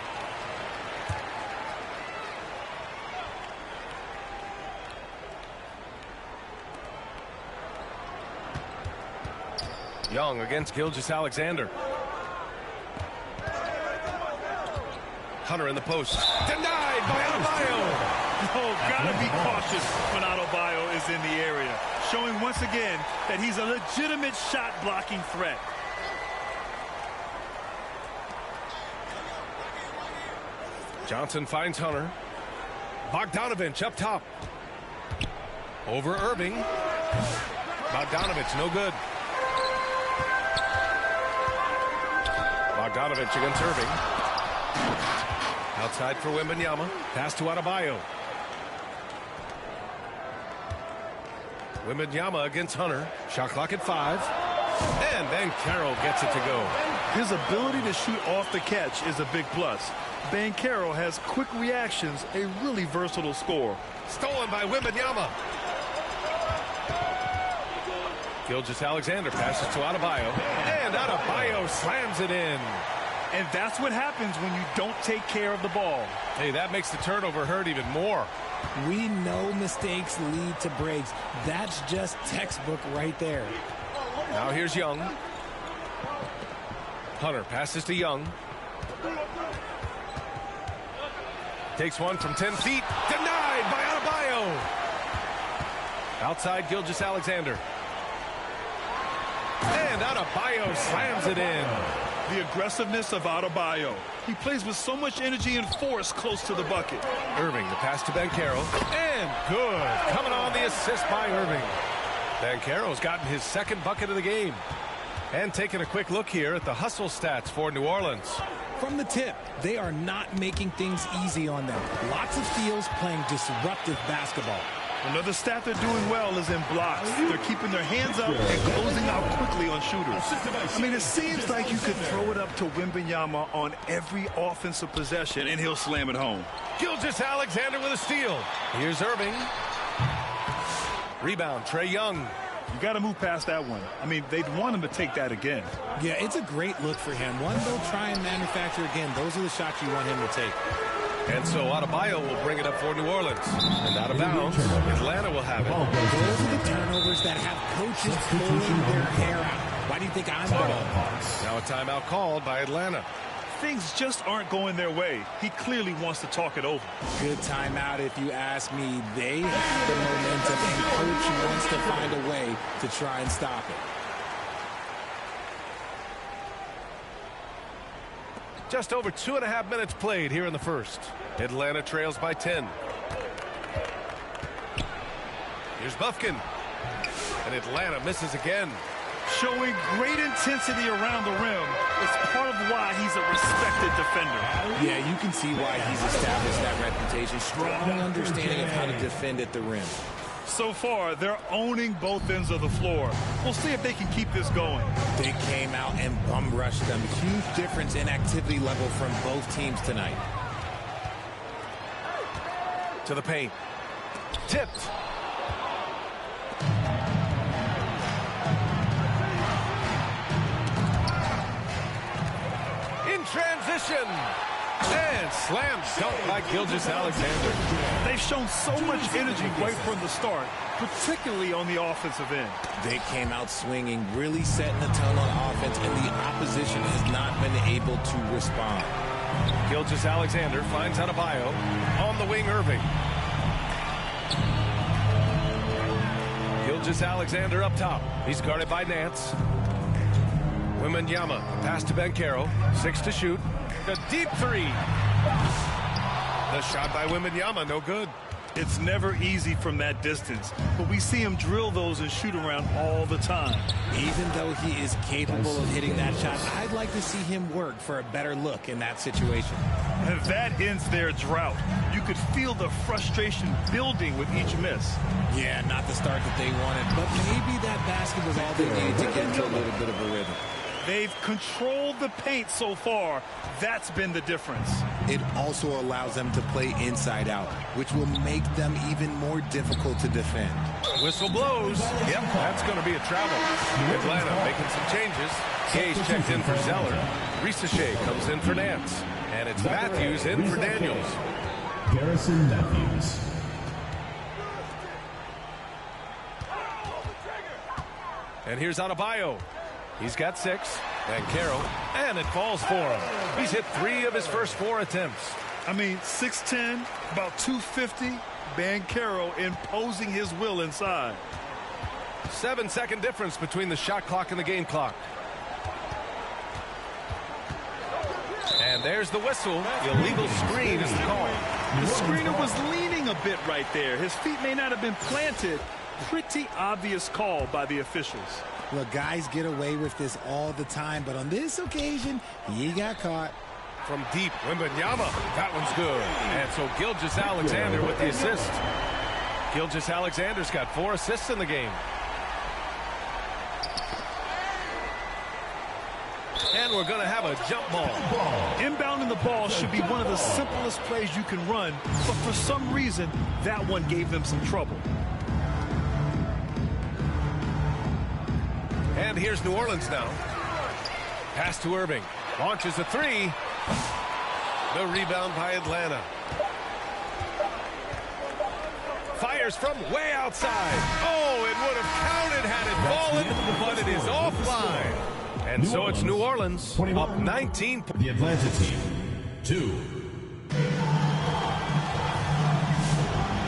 Young against Gilgeous-Alexander. Hunter in the post. Denied by Adebayo. Oh, gotta be cautious when Adebayo is in the area. Showing once again that he's a legitimate shot-blocking threat. Johnson finds Hunter. Bogdanovich up top. Over Irving. Bogdanovich, no good. Bogdanovich against Irving. Outside for Wembanyama. Pass to Adebayo. Wembanyama against Hunter. Shot clock at 5. And Banchero gets it to go. His ability to shoot off the catch is a big plus. Banchero has quick reactions, a really versatile scorer. Stolen by Wembanyama. Gilgeous-Alexander passes to Adebayo. And Adebayo slams it in. And that's what happens when you don't take care of the ball. Hey, that makes the turnover hurt even more. We know mistakes lead to breaks. That's just textbook right there. Now here's Young. Hunter passes to Young. Takes one from 10 feet. Denied by Adebayo. Outside Gilgeous-Alexander. And Adebayo slams it in. The aggressiveness of Adebayo. He plays with so much energy and force close to the bucket. Irving, the pass to Banchero. And good. Coming on the assist by Irving. Banchero's gotten his second bucket of the game. And taking a quick look here at the hustle stats for New Orleans. From the tip, they are not making things easy on them. Lots of steals, playing disruptive basketball. Another stat they're doing well is in blocks. They're keeping their hands up and closing out quickly on shooters. I mean, it seems like you could throw it up to Wembanyama on every offensive possession, and he'll slam it home. Gilgeous-Alexander with a steal. Here's Irving. Rebound, Trae Young. You got to move past that one. I mean, they'd want him to take that again. Yeah, it's a great look for him. One they'll try and manufacture again. Those are the shots you want him to take. And so Adebayo will bring it up for New Orleans. And out of bounds, Atlanta will have it. Those are the turnovers that have coaches pulling their hair out. Why do you think I'm going? Now a timeout called by Atlanta. Things just aren't going their way. He clearly wants to talk it over. Good timeout if you ask me. They have the momentum, and coach wants to find a way to try and stop it. Just over 2.5 minutes played here in the first. Atlanta trails by 10. Here's Bufkin. And Atlanta misses again. Showing great intensity around the rim. It's part of why he's a respected defender. Yeah, you can see why he's established that reputation. Strong understanding of how to defend at the rim. So far, they're owning both ends of the floor. We'll see if they can keep this going. They came out and bum rushed them. Huge difference in activity level from both teams tonight. To the paint. Tipped. In transition. And slam dunk by Gilgeous-Alexander. They've shown so much energy right from the start, particularly on the offensive end. They came out swinging, really setting the tone on offense, and the opposition has not been able to respond. Gilgeous-Alexander finds Adebayo. On the wing, Irving. Gilgeous-Alexander up top. He's guarded by Nance. Wembanyama, pass to Banchero. 6 to shoot. The deep three. The shot by Wembanyama, no good. It's never easy from that distance, but we see him drill those and shoot around all the time. Even though he is capable of hitting that shot, I'd like to see him work for a better look in that situation. And that ends their drought. You could feel the frustration building with each miss. Yeah, not the start that they wanted, but maybe that basket was all they needed to get into a little bit of a rhythm. They've controlled the paint so far. That's been the difference. It also allows them to play inside out, which will make them even more difficult to defend. Whistle blows. Yep, that's going to be a travel. Atlanta making some changes. Gage checked in for Zeller. Ricochet comes in for Nance. And it's Matthews in for Daniels. Garrison Matthews. And here's Adebayo. He's got 6. Banchero. And it falls for him. He's hit 3 of his first 4 attempts. I mean, 6'10", about 250. Banchero imposing his will inside. 7-second difference between the shot clock and the game clock. And there's the whistle. The illegal screen is the call. The screener was leaning a bit right there. His feet may not have been planted. Pretty obvious call by the officials. Look, guys get away with this all the time, but on this occasion, he got caught. From deep, Wembanyama. That one's good. And so Gilgeous-Alexander with the assist. Gilgeous-Alexander's got 4 assists in the game. And we're going to have a jump ball. Inbounding the ball should be one of the simplest plays you can run, but for some reason, that one gave them some trouble. And here's New Orleans now. Pass to Irving. Launches a 3. The rebound by Atlanta. Fires from way outside. Oh, it would have counted had it fallen, but it is offline. And so it's New Orleans up 19. The Atlanta team 2.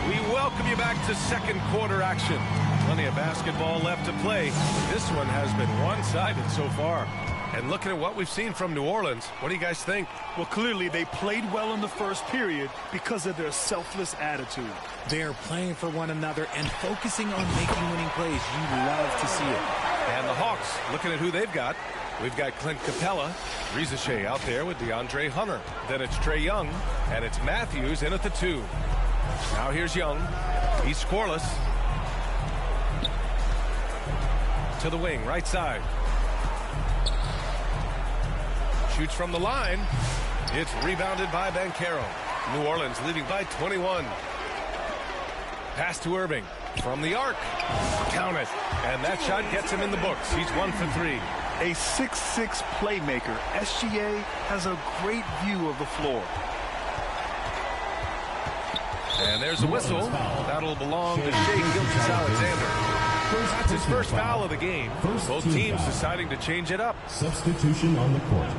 We welcome you back to second quarter action. Plenty of basketball left to play. This one has been one-sided so far. And looking at what we've seen from New Orleans, what do you guys think? Well, clearly they played well in the first period because of their selfless attitude. They're playing for one another and focusing on making winning plays. You love to see it. And the Hawks, looking at who they've got. We've got Clint Capella, Rizachet out there with DeAndre Hunter. Then it's Trae Young, and it's Matthews in at the 2. Now here's Young. He's scoreless. To the wing, right side. Shoots from the line. It's rebounded by Banchero. New Orleans leading by 21. Pass to Irving from the arc. Count it. And that shot gets him in the books. He's 1 for 3. A 6'6" playmaker. SGA has a great view of the floor. And there's a whistle. That'll belong to Shai Gilgeous-Alexander. That's his first foul of the game. Both teams deciding to change it up. Substitution on the court.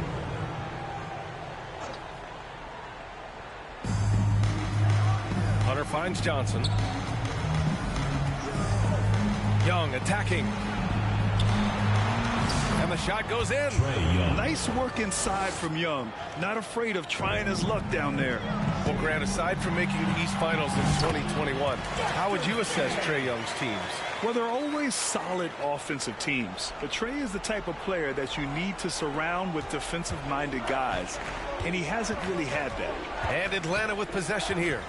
Hunter finds Johnson. Young attacking. And the shot goes in. Nice work inside from Young. Not afraid of trying his luck down there. Well, Grant, aside from making the East Finals in 2021, how would you assess Trae Young's teams? Well, they're always solid offensive teams. But Trae is the type of player that you need to surround with defensive-minded guys. And he hasn't really had that. And Atlanta with possession here.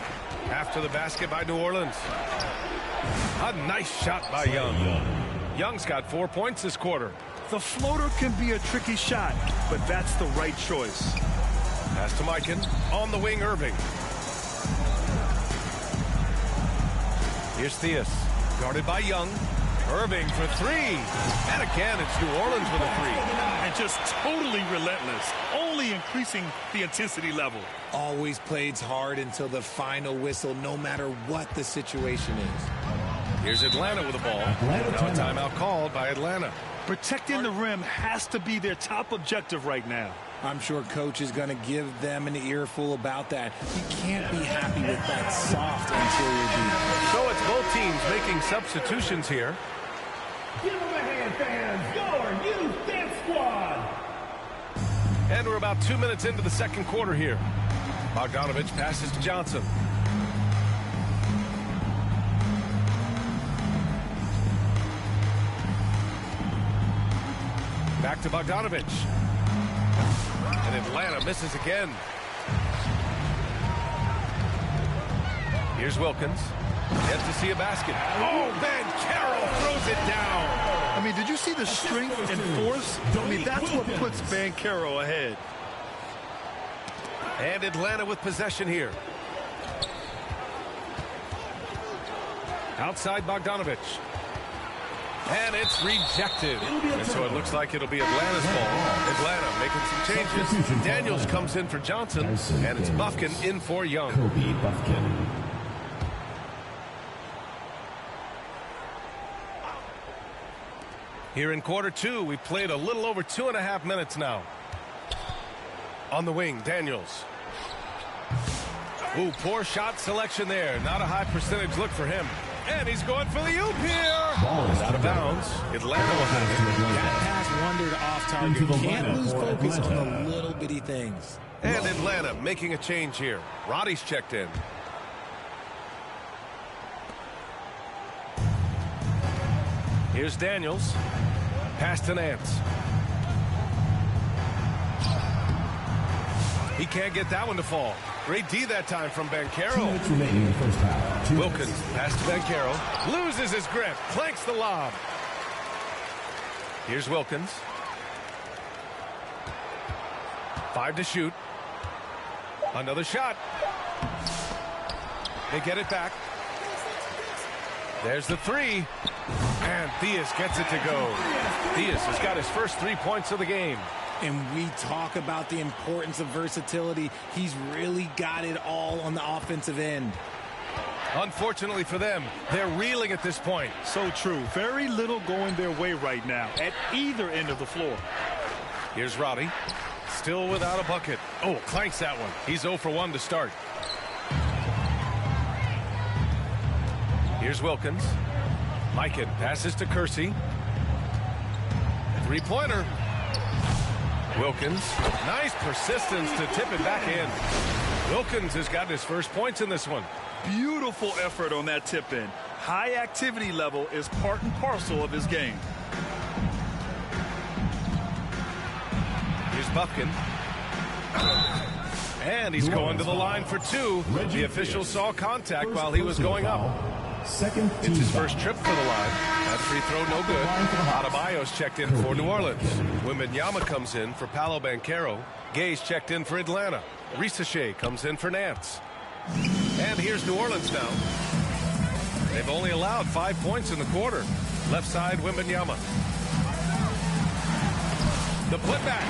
After the basket by New Orleans. A nice shot by Young. Young's got 4 points this quarter. The floater can be a tricky shot, but that's the right choice. Pass to Mikan. On the wing, Irving. Here's Theus. Guarded by Young. Irving for 3. And again, it's New Orleans with a 3. And just totally relentless, only increasing the intensity level. Always plays hard until the final whistle, no matter what the situation is. Here's Atlanta with the ball. Now a timeout called by Atlanta. Protecting the rim has to be their top objective right now. I'm sure coach is going to give them an earful about that. You can't be happy with that soft interior defense. So it's both teams making substitutions here. Give them a hand, fans. Your youth dance squad. And we're about 2 minutes into the second quarter here. Bogdanovich passes to Johnson. Back to Bogdanovich. And Atlanta misses again. Here's Wilkins. Yet to see a basket. Oh, Banchero throws it down. I mean, did you see the strength and force? I mean, that's what puts Banchero ahead. And Atlanta with possession here. Outside Bogdanovich. And it's rejected. And so it looks like it'll be Atlanta's ball. Atlanta making some changes. Daniels comes in for Johnson. And it's Bufkin in for Young. Kobe Bufkin. Here in quarter 2, we've played a little over 2.5 minutes now. On the wing, Daniels. Ooh, poor shot selection there. Not a high percentage look for him. And he's going for the oop here. Out of bounds. Atlanta will have it. That pass wandered off target. Can't lose focus on the little bitty things. And Atlanta making a change here. Roddy's checked in. Here's Daniels. Pass to Nance. He can't get that one to fall. Great D that time from Banchero. Remaining in the first half. Wilkins, pass to Banchero. Loses his grip. Clanks the lob. Here's Wilkins. 5 to shoot. Another shot. They get it back. There's the 3. And Theus gets it to go. Theus has got his first 3 points of the game. And we talk about the importance of versatility. He's really got it all on the offensive end. Unfortunately for them, they're reeling at this point. So true. Very little going their way right now at either end of the floor. Here's Roddy. Still without a bucket. Oh, clanks that one. He's 0 for 1 to start. Here's Wilkins. Mikan passes to Kersey. Three-pointer. Wilkins. Nice persistence to tip it back in. Wilkins has got his first points in this one. Beautiful effort on that tip-in. High activity level is part and parcel of his game. Here's Buffkin. And he's going to the line for 2. The official saw contact while he was going up. Second team It's his foul. first trip for the line. That free throw no good. Adebayo's checked in for New Orleans. Wembanyama comes in for Paolo Banchero. Gay's checked in for Atlanta. Risachet comes in for Nance. And here's New Orleans now. They've only allowed 5 points in the quarter. Left side, Wembanyama. The putback.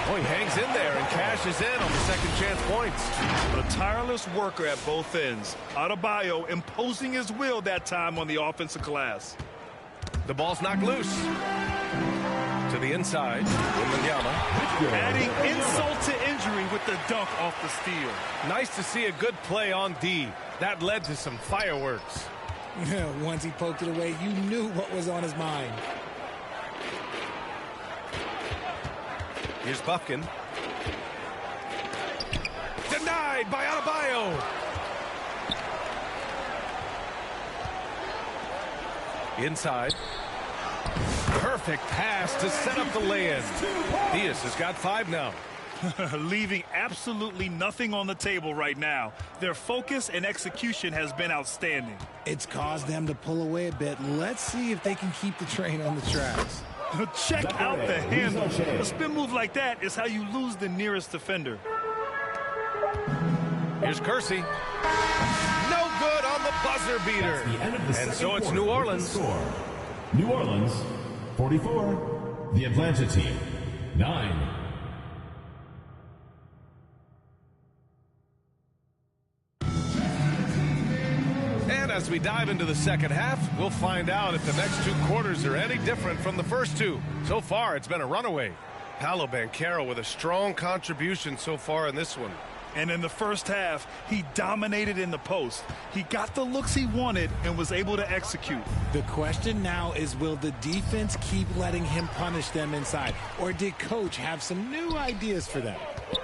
Oh, he hangs in there and cashes in on the second chance points. A tireless worker at both ends. Adebayo imposing his will that time on the offensive glass. The ball's knocked loose. To the inside, Wembanyama. Adding insult to injury with the dunk off the steal. Nice to see a good play on D. That led to some fireworks. Once he poked it away, you knew what was on his mind. Here's Buffkin. Denied by Adebayo. Inside. Perfect pass to set up the lay-in. Diaz has got 5 now. Leaving absolutely nothing on the table right now. Their focus and execution has been outstanding. It's caused them to pull away a bit. Let's see if they can keep the train on the tracks. Check out the handle. A spin move like that is how you lose the nearest defender. Here's Kersey. No good on the buzzer beater. And so it's New Orleans. New Orleans, 44. The Atlanta team, 9. And as we dive into the second half, we'll find out if the next 2 quarters are any different from the first 2. So far, it's been a runaway. Paolo Banchero with a strong contribution so far in this one. And in the first half, he dominated in the post. He got the looks he wanted and was able to execute. The question now is, will the defense keep letting him punish them inside? Or did Coach have some new ideas for them?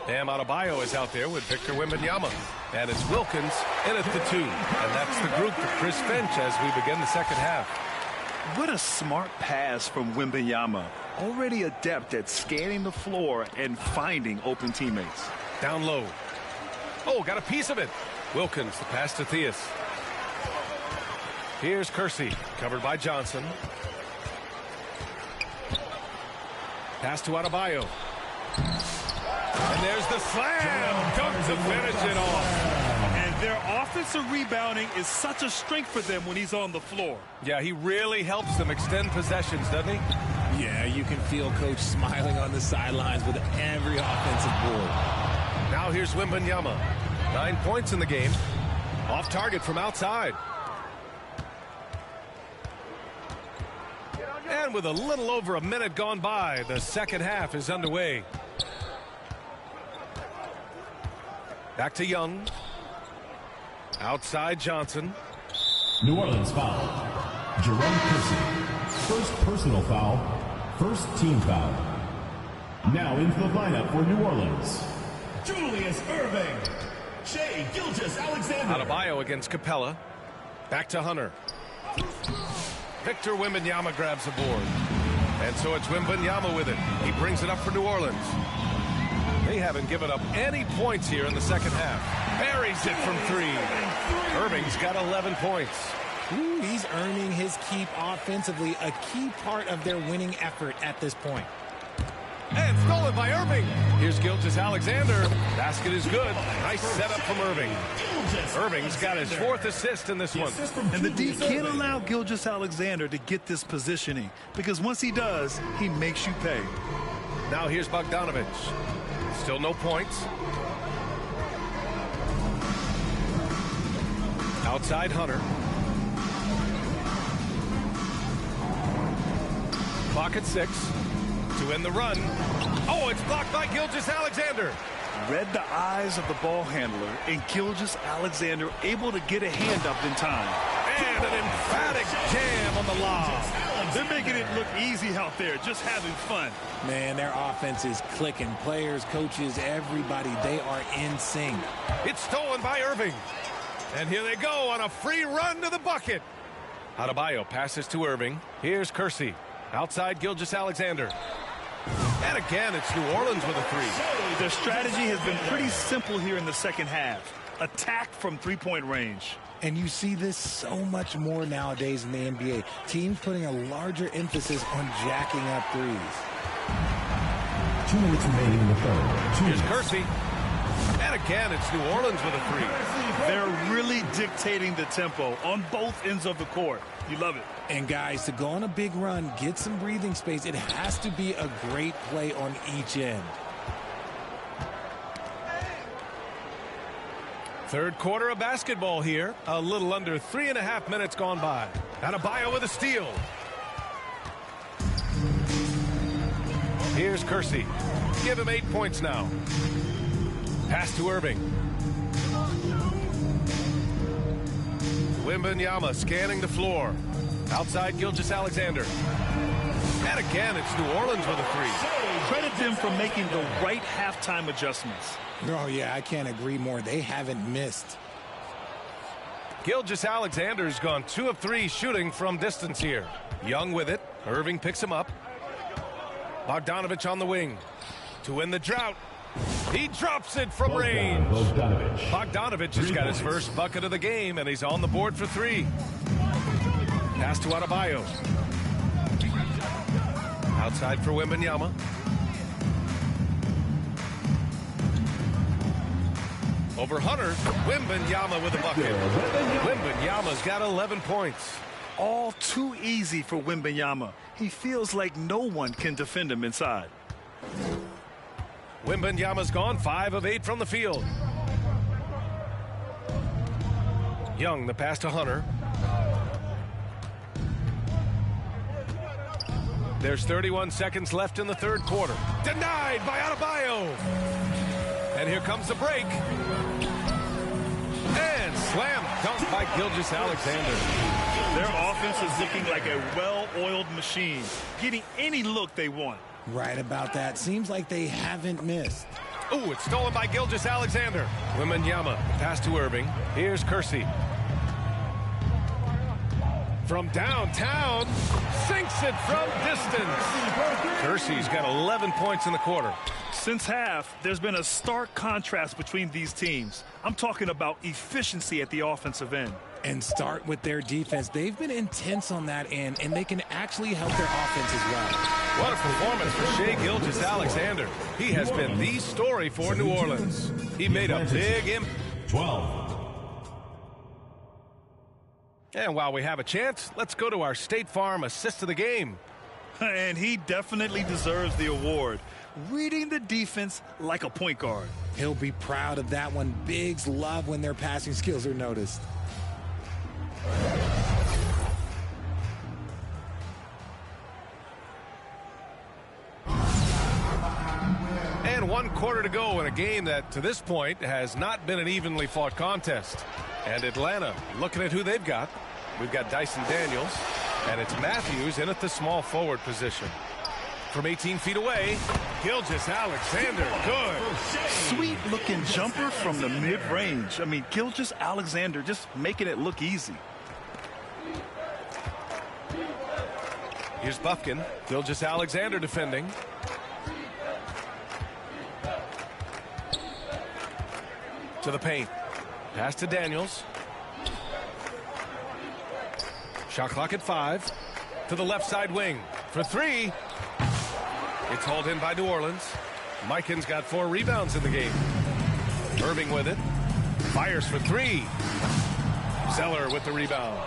Bam Adebayo is out there with Victor Wembanyama. And it's Wilkins in at the 2. And that's the group for Chris Finch as we begin the second half. What a smart pass from Wembanyama. Already adept at scanning the floor and finding open teammates. Down low. Oh, got a piece of it. Wilkins, the pass to Theus. Here's Kersey, covered by Johnson. Pass to Adebayo. And there's the slam. Dunk to finish it off. And their offensive rebounding is such a strength for them when he's on the floor. Yeah, he really helps them extend possessions, doesn't he? Yeah, you can feel Coach smiling on the sidelines with every offensive board. Now here's Wembanyama. 9 points in the game. Off target from outside. And with a little over a minute gone by, the second half is underway. Back to Young. Outside Johnson. New Orleans foul. Jerome Kersey. First personal foul. First team foul. Now into the lineup for New Orleans. Julius Irving. Shea Gilgeous-Alexander. Adebayo against Capella. Back to Hunter. Victor Wembanyama grabs the board. And so it's Wembanyama with it. He brings it up for New Orleans. They haven't given up any points here in the second half. Buries it from 3. Irving's got 11 points. Ooh, he's earning his keep offensively, a key part of their winning effort at this point. And stolen by Irving. Here's Gilgeous-Alexander. Basket is good. Nice setup from Irving. Irving's got his 4th assist in this one. And the D can't allow Gilgeous-Alexander to get this positioning, because once he does, he makes you pay. Now here's Bogdanovich. Still no points. Outside Hunter. Clock at 6. To end the run. Oh, it's blocked by Gilgeous-Alexander. Read the eyes of the ball handler, and Gilgeous-Alexander able to get a hand up in time. And an emphatic jam on the lob. They're making it look easy out there, just having fun. Man, their offense is clicking. Players, coaches, everybody, they are in sync. It's stolen by Irving. And here they go on a free run to the bucket. Adebayo passes to Irving. Here's Kersey. Outside Gilgeous-Alexander. And again, it's New Orleans with a three. Their strategy has been pretty simple here in the second half. Attack from three-point range. And you see this so much more nowadays in the NBA. Teams putting a larger emphasis on jacking up threes. 2 minutes remaining in the third. Here's Kersey. And again, it's New Orleans with a three. They're really dictating the tempo on both ends of the court. You love it. And guys, to go on a big run, get some breathing space, it has to be a great play on each end. Third quarter of basketball here. A little under 3.5 minutes gone by. Adebayo with a steal. Here's Kersey. Give him 8 points now. Pass to Irving. Wembanyama scanning the floor. Outside Gilgeous-Alexander. And again, it's New Orleans with a three. Credit them for making the right halftime adjustments. Oh, yeah, I can't agree more. They haven't missed. Gilgeous-Alexander's gone 2 of 3 shooting from distance here. Young with it. Irving picks him up. Bogdanovich on the wing. To win the drought. He drops it from range. Bogdanovich has got his first bucket of the game, and he's on the board for 3. Pass to Adebayo. Outside for Wembanyama. Over Hunter. Wembanyama with a bucket. Wembanyama's got 11 points. All too easy for Wembanyama. He feels like no one can defend him inside. Wembanyama's gone 5 of 8 from the field. Young, the pass to Hunter. There's 31 seconds left in the third quarter. Denied by Adebayo. And here comes the break. And slam dunk by Gilgeous-Alexander. Their offense is looking like a well-oiled machine, getting any look they want. Right about that. Seems like they haven't missed. Ooh, it's stolen by Gilgeous-Alexander. Wembanyama, pass to Irving. Here's Kersey. From downtown, sinks it from distance. Kersey's got 11 points in the quarter. Since half, there's been a stark contrast between these teams. I'm talking about efficiency at the offensive end. And start with their defense. They've been intense on that end, and they can actually help their offense as well. What a performance for Shai Gilgeous-Alexander. He has been the story for New Orleans. He made a big impact. 12. And while we have a chance, let's go to our State Farm assist of the game. And he definitely deserves the award. Reading the defense like a point guard. He'll be proud of that one. Bigs love when their passing skills are noticed. And 1 quarter to go in a game that, to this point, has not been an evenly fought contest. And Atlanta, looking at who they've got. We've got Dyson Daniels, and it's Matthews in at the small forward position. From 18 feet away, Gilgeous-Alexander, good. Sweet-looking jumper from the mid-range. I mean, Gilgeous-Alexander just making it look easy. Here's Bufkin. Gilgeous-Alexander defending. To the paint. Pass to Daniels. Shot clock at 5. To the left side wing. For 3. It's hauled in by New Orleans. Mikan's got 4 rebounds in the game. Irving with it. Fires for 3. Zeller with the rebound.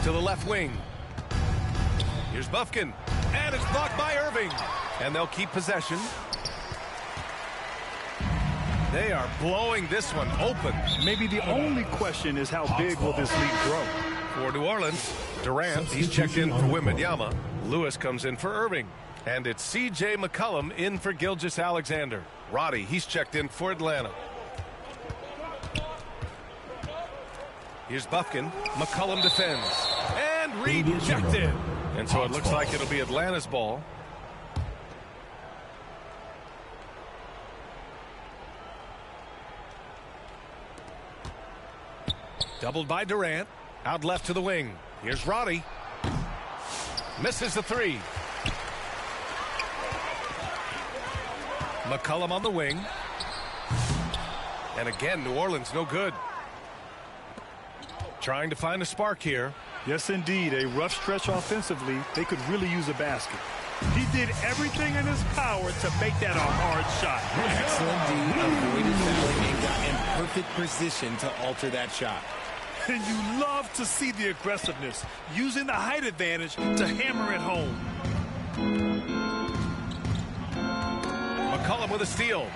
To the left wing. Here's Bufkin. And it's blocked by Irving. And they'll keep possession. They are blowing this one open. Maybe the only question is how big will this lead grow? For New Orleans, Durant, he's checked in for Wembanyama. Lewis comes in for Irving. And it's C.J. McCollum in for Gilgeous-Alexander. Roddy, he's checked in for Atlanta. Here's Bufkin. McCollum defends. And rejected. And so it looks like it'll be Atlanta's ball. Doubled by Durant. Out left to the wing. Here's Roddy. Misses the three. McCollum on the wing. And again, New Orleans no good. Trying to find a spark here. Yes, indeed. A rough stretch offensively. They could really use a basket. He did everything in his power to make that a hard shot. Excellent D. Avoided fouling and got in perfect position to alter that shot. And you love to see the aggressiveness, using the height advantage to hammer it home. McCollum with a steal.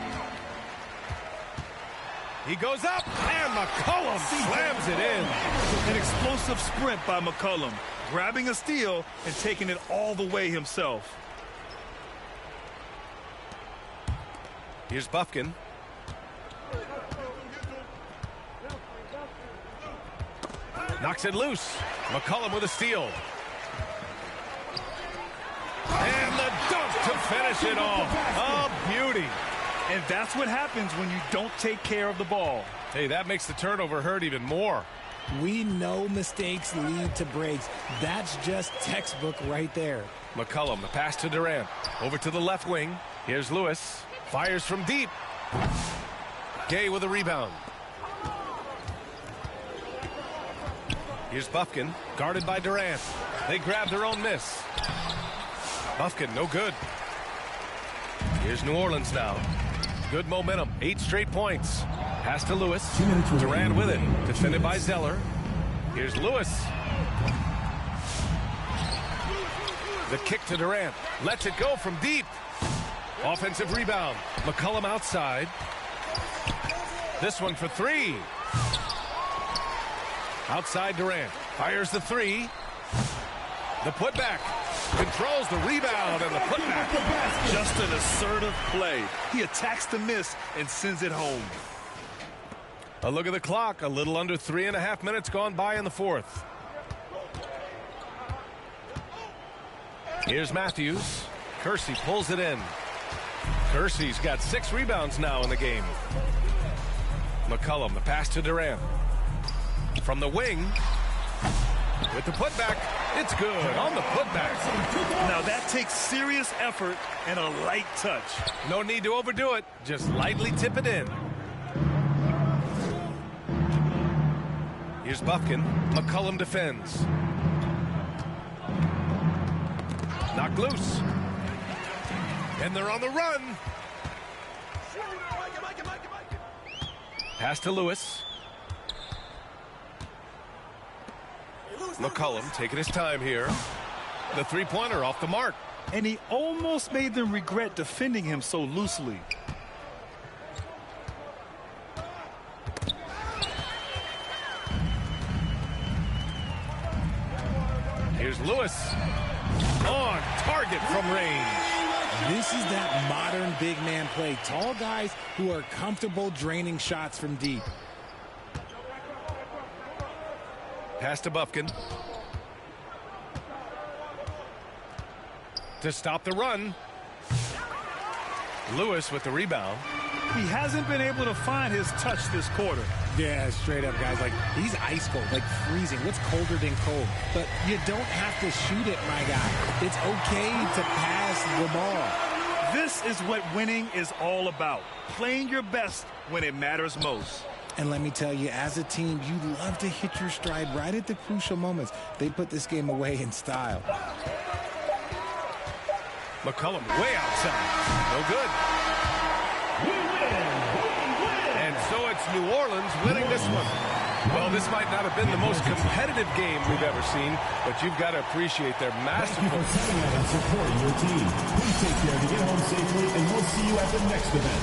He goes up, and McCollum slams it in. An explosive sprint by McCollum, grabbing a steal and taking it all the way himself. Here's Bufkin. Knocks it loose. McCollum with a steal. And the dunk to finish it off. A beauty. And that's what happens when you don't take care of the ball. Hey, that makes the turnover hurt even more. We know mistakes lead to breaks. That's just textbook right there. McCollum, the pass to Durant. Over to the left wing. Here's Lewis. Fires from deep. Gay with a rebound. Here's Bufkin, guarded by Durant. They grab their own miss. Bufkin, no good. Here's New Orleans now. Good momentum, 8 straight points. Pass to Lewis. Durant with it, defended by Zeller. Here's Lewis. The kick to Durant. Lets it go from deep. Offensive rebound. McCollum outside. This one for 3. Outside Durant. Fires the 3. The putback. Controls the rebound and the putback. Just an assertive play. He attacks the miss and sends it home. A look at the clock. A little under 3.5 minutes gone by in the fourth. Here's Matthews. Kersey pulls it in. Kersey's got 6 rebounds now in the game. McCollum, the pass to Durant. From the wing. With the putback. It's good on the putback. Now that takes serious effort and a light touch. No need to overdo it. Just lightly tip it in. Here's Bufkin. McCollum defends. Knocked loose. And they're on the run. Pass to Lewis. McCollum taking his time here. The three-pointer off the mark. And he almost made them regret defending him so loosely. Here's Lewis. On target from range. This is that modern big man play. Tall guys who are comfortable draining shots from deep. Pass to Bufkin. To stop the run. Lewis with the rebound. He hasn't been able to find his touch this quarter. Yeah, straight up, guys. Like, he's ice cold, like freezing. What's colder than cold? But you don't have to shoot it, my guy. It's okay to pass the ball. This is what winning is all about. Playing your best when it matters most. And let me tell you, as a team, you love to hit your stride right at the crucial moments. They put this game away in style. McCollum way outside. No good. And so it's New Orleans winning this one. Well, this might not have been the most competitive game we've ever seen, but you've got to appreciate their masterful. Thank you for coming out and supporting your team. Please take care to get home safely, and we'll see you at the next event.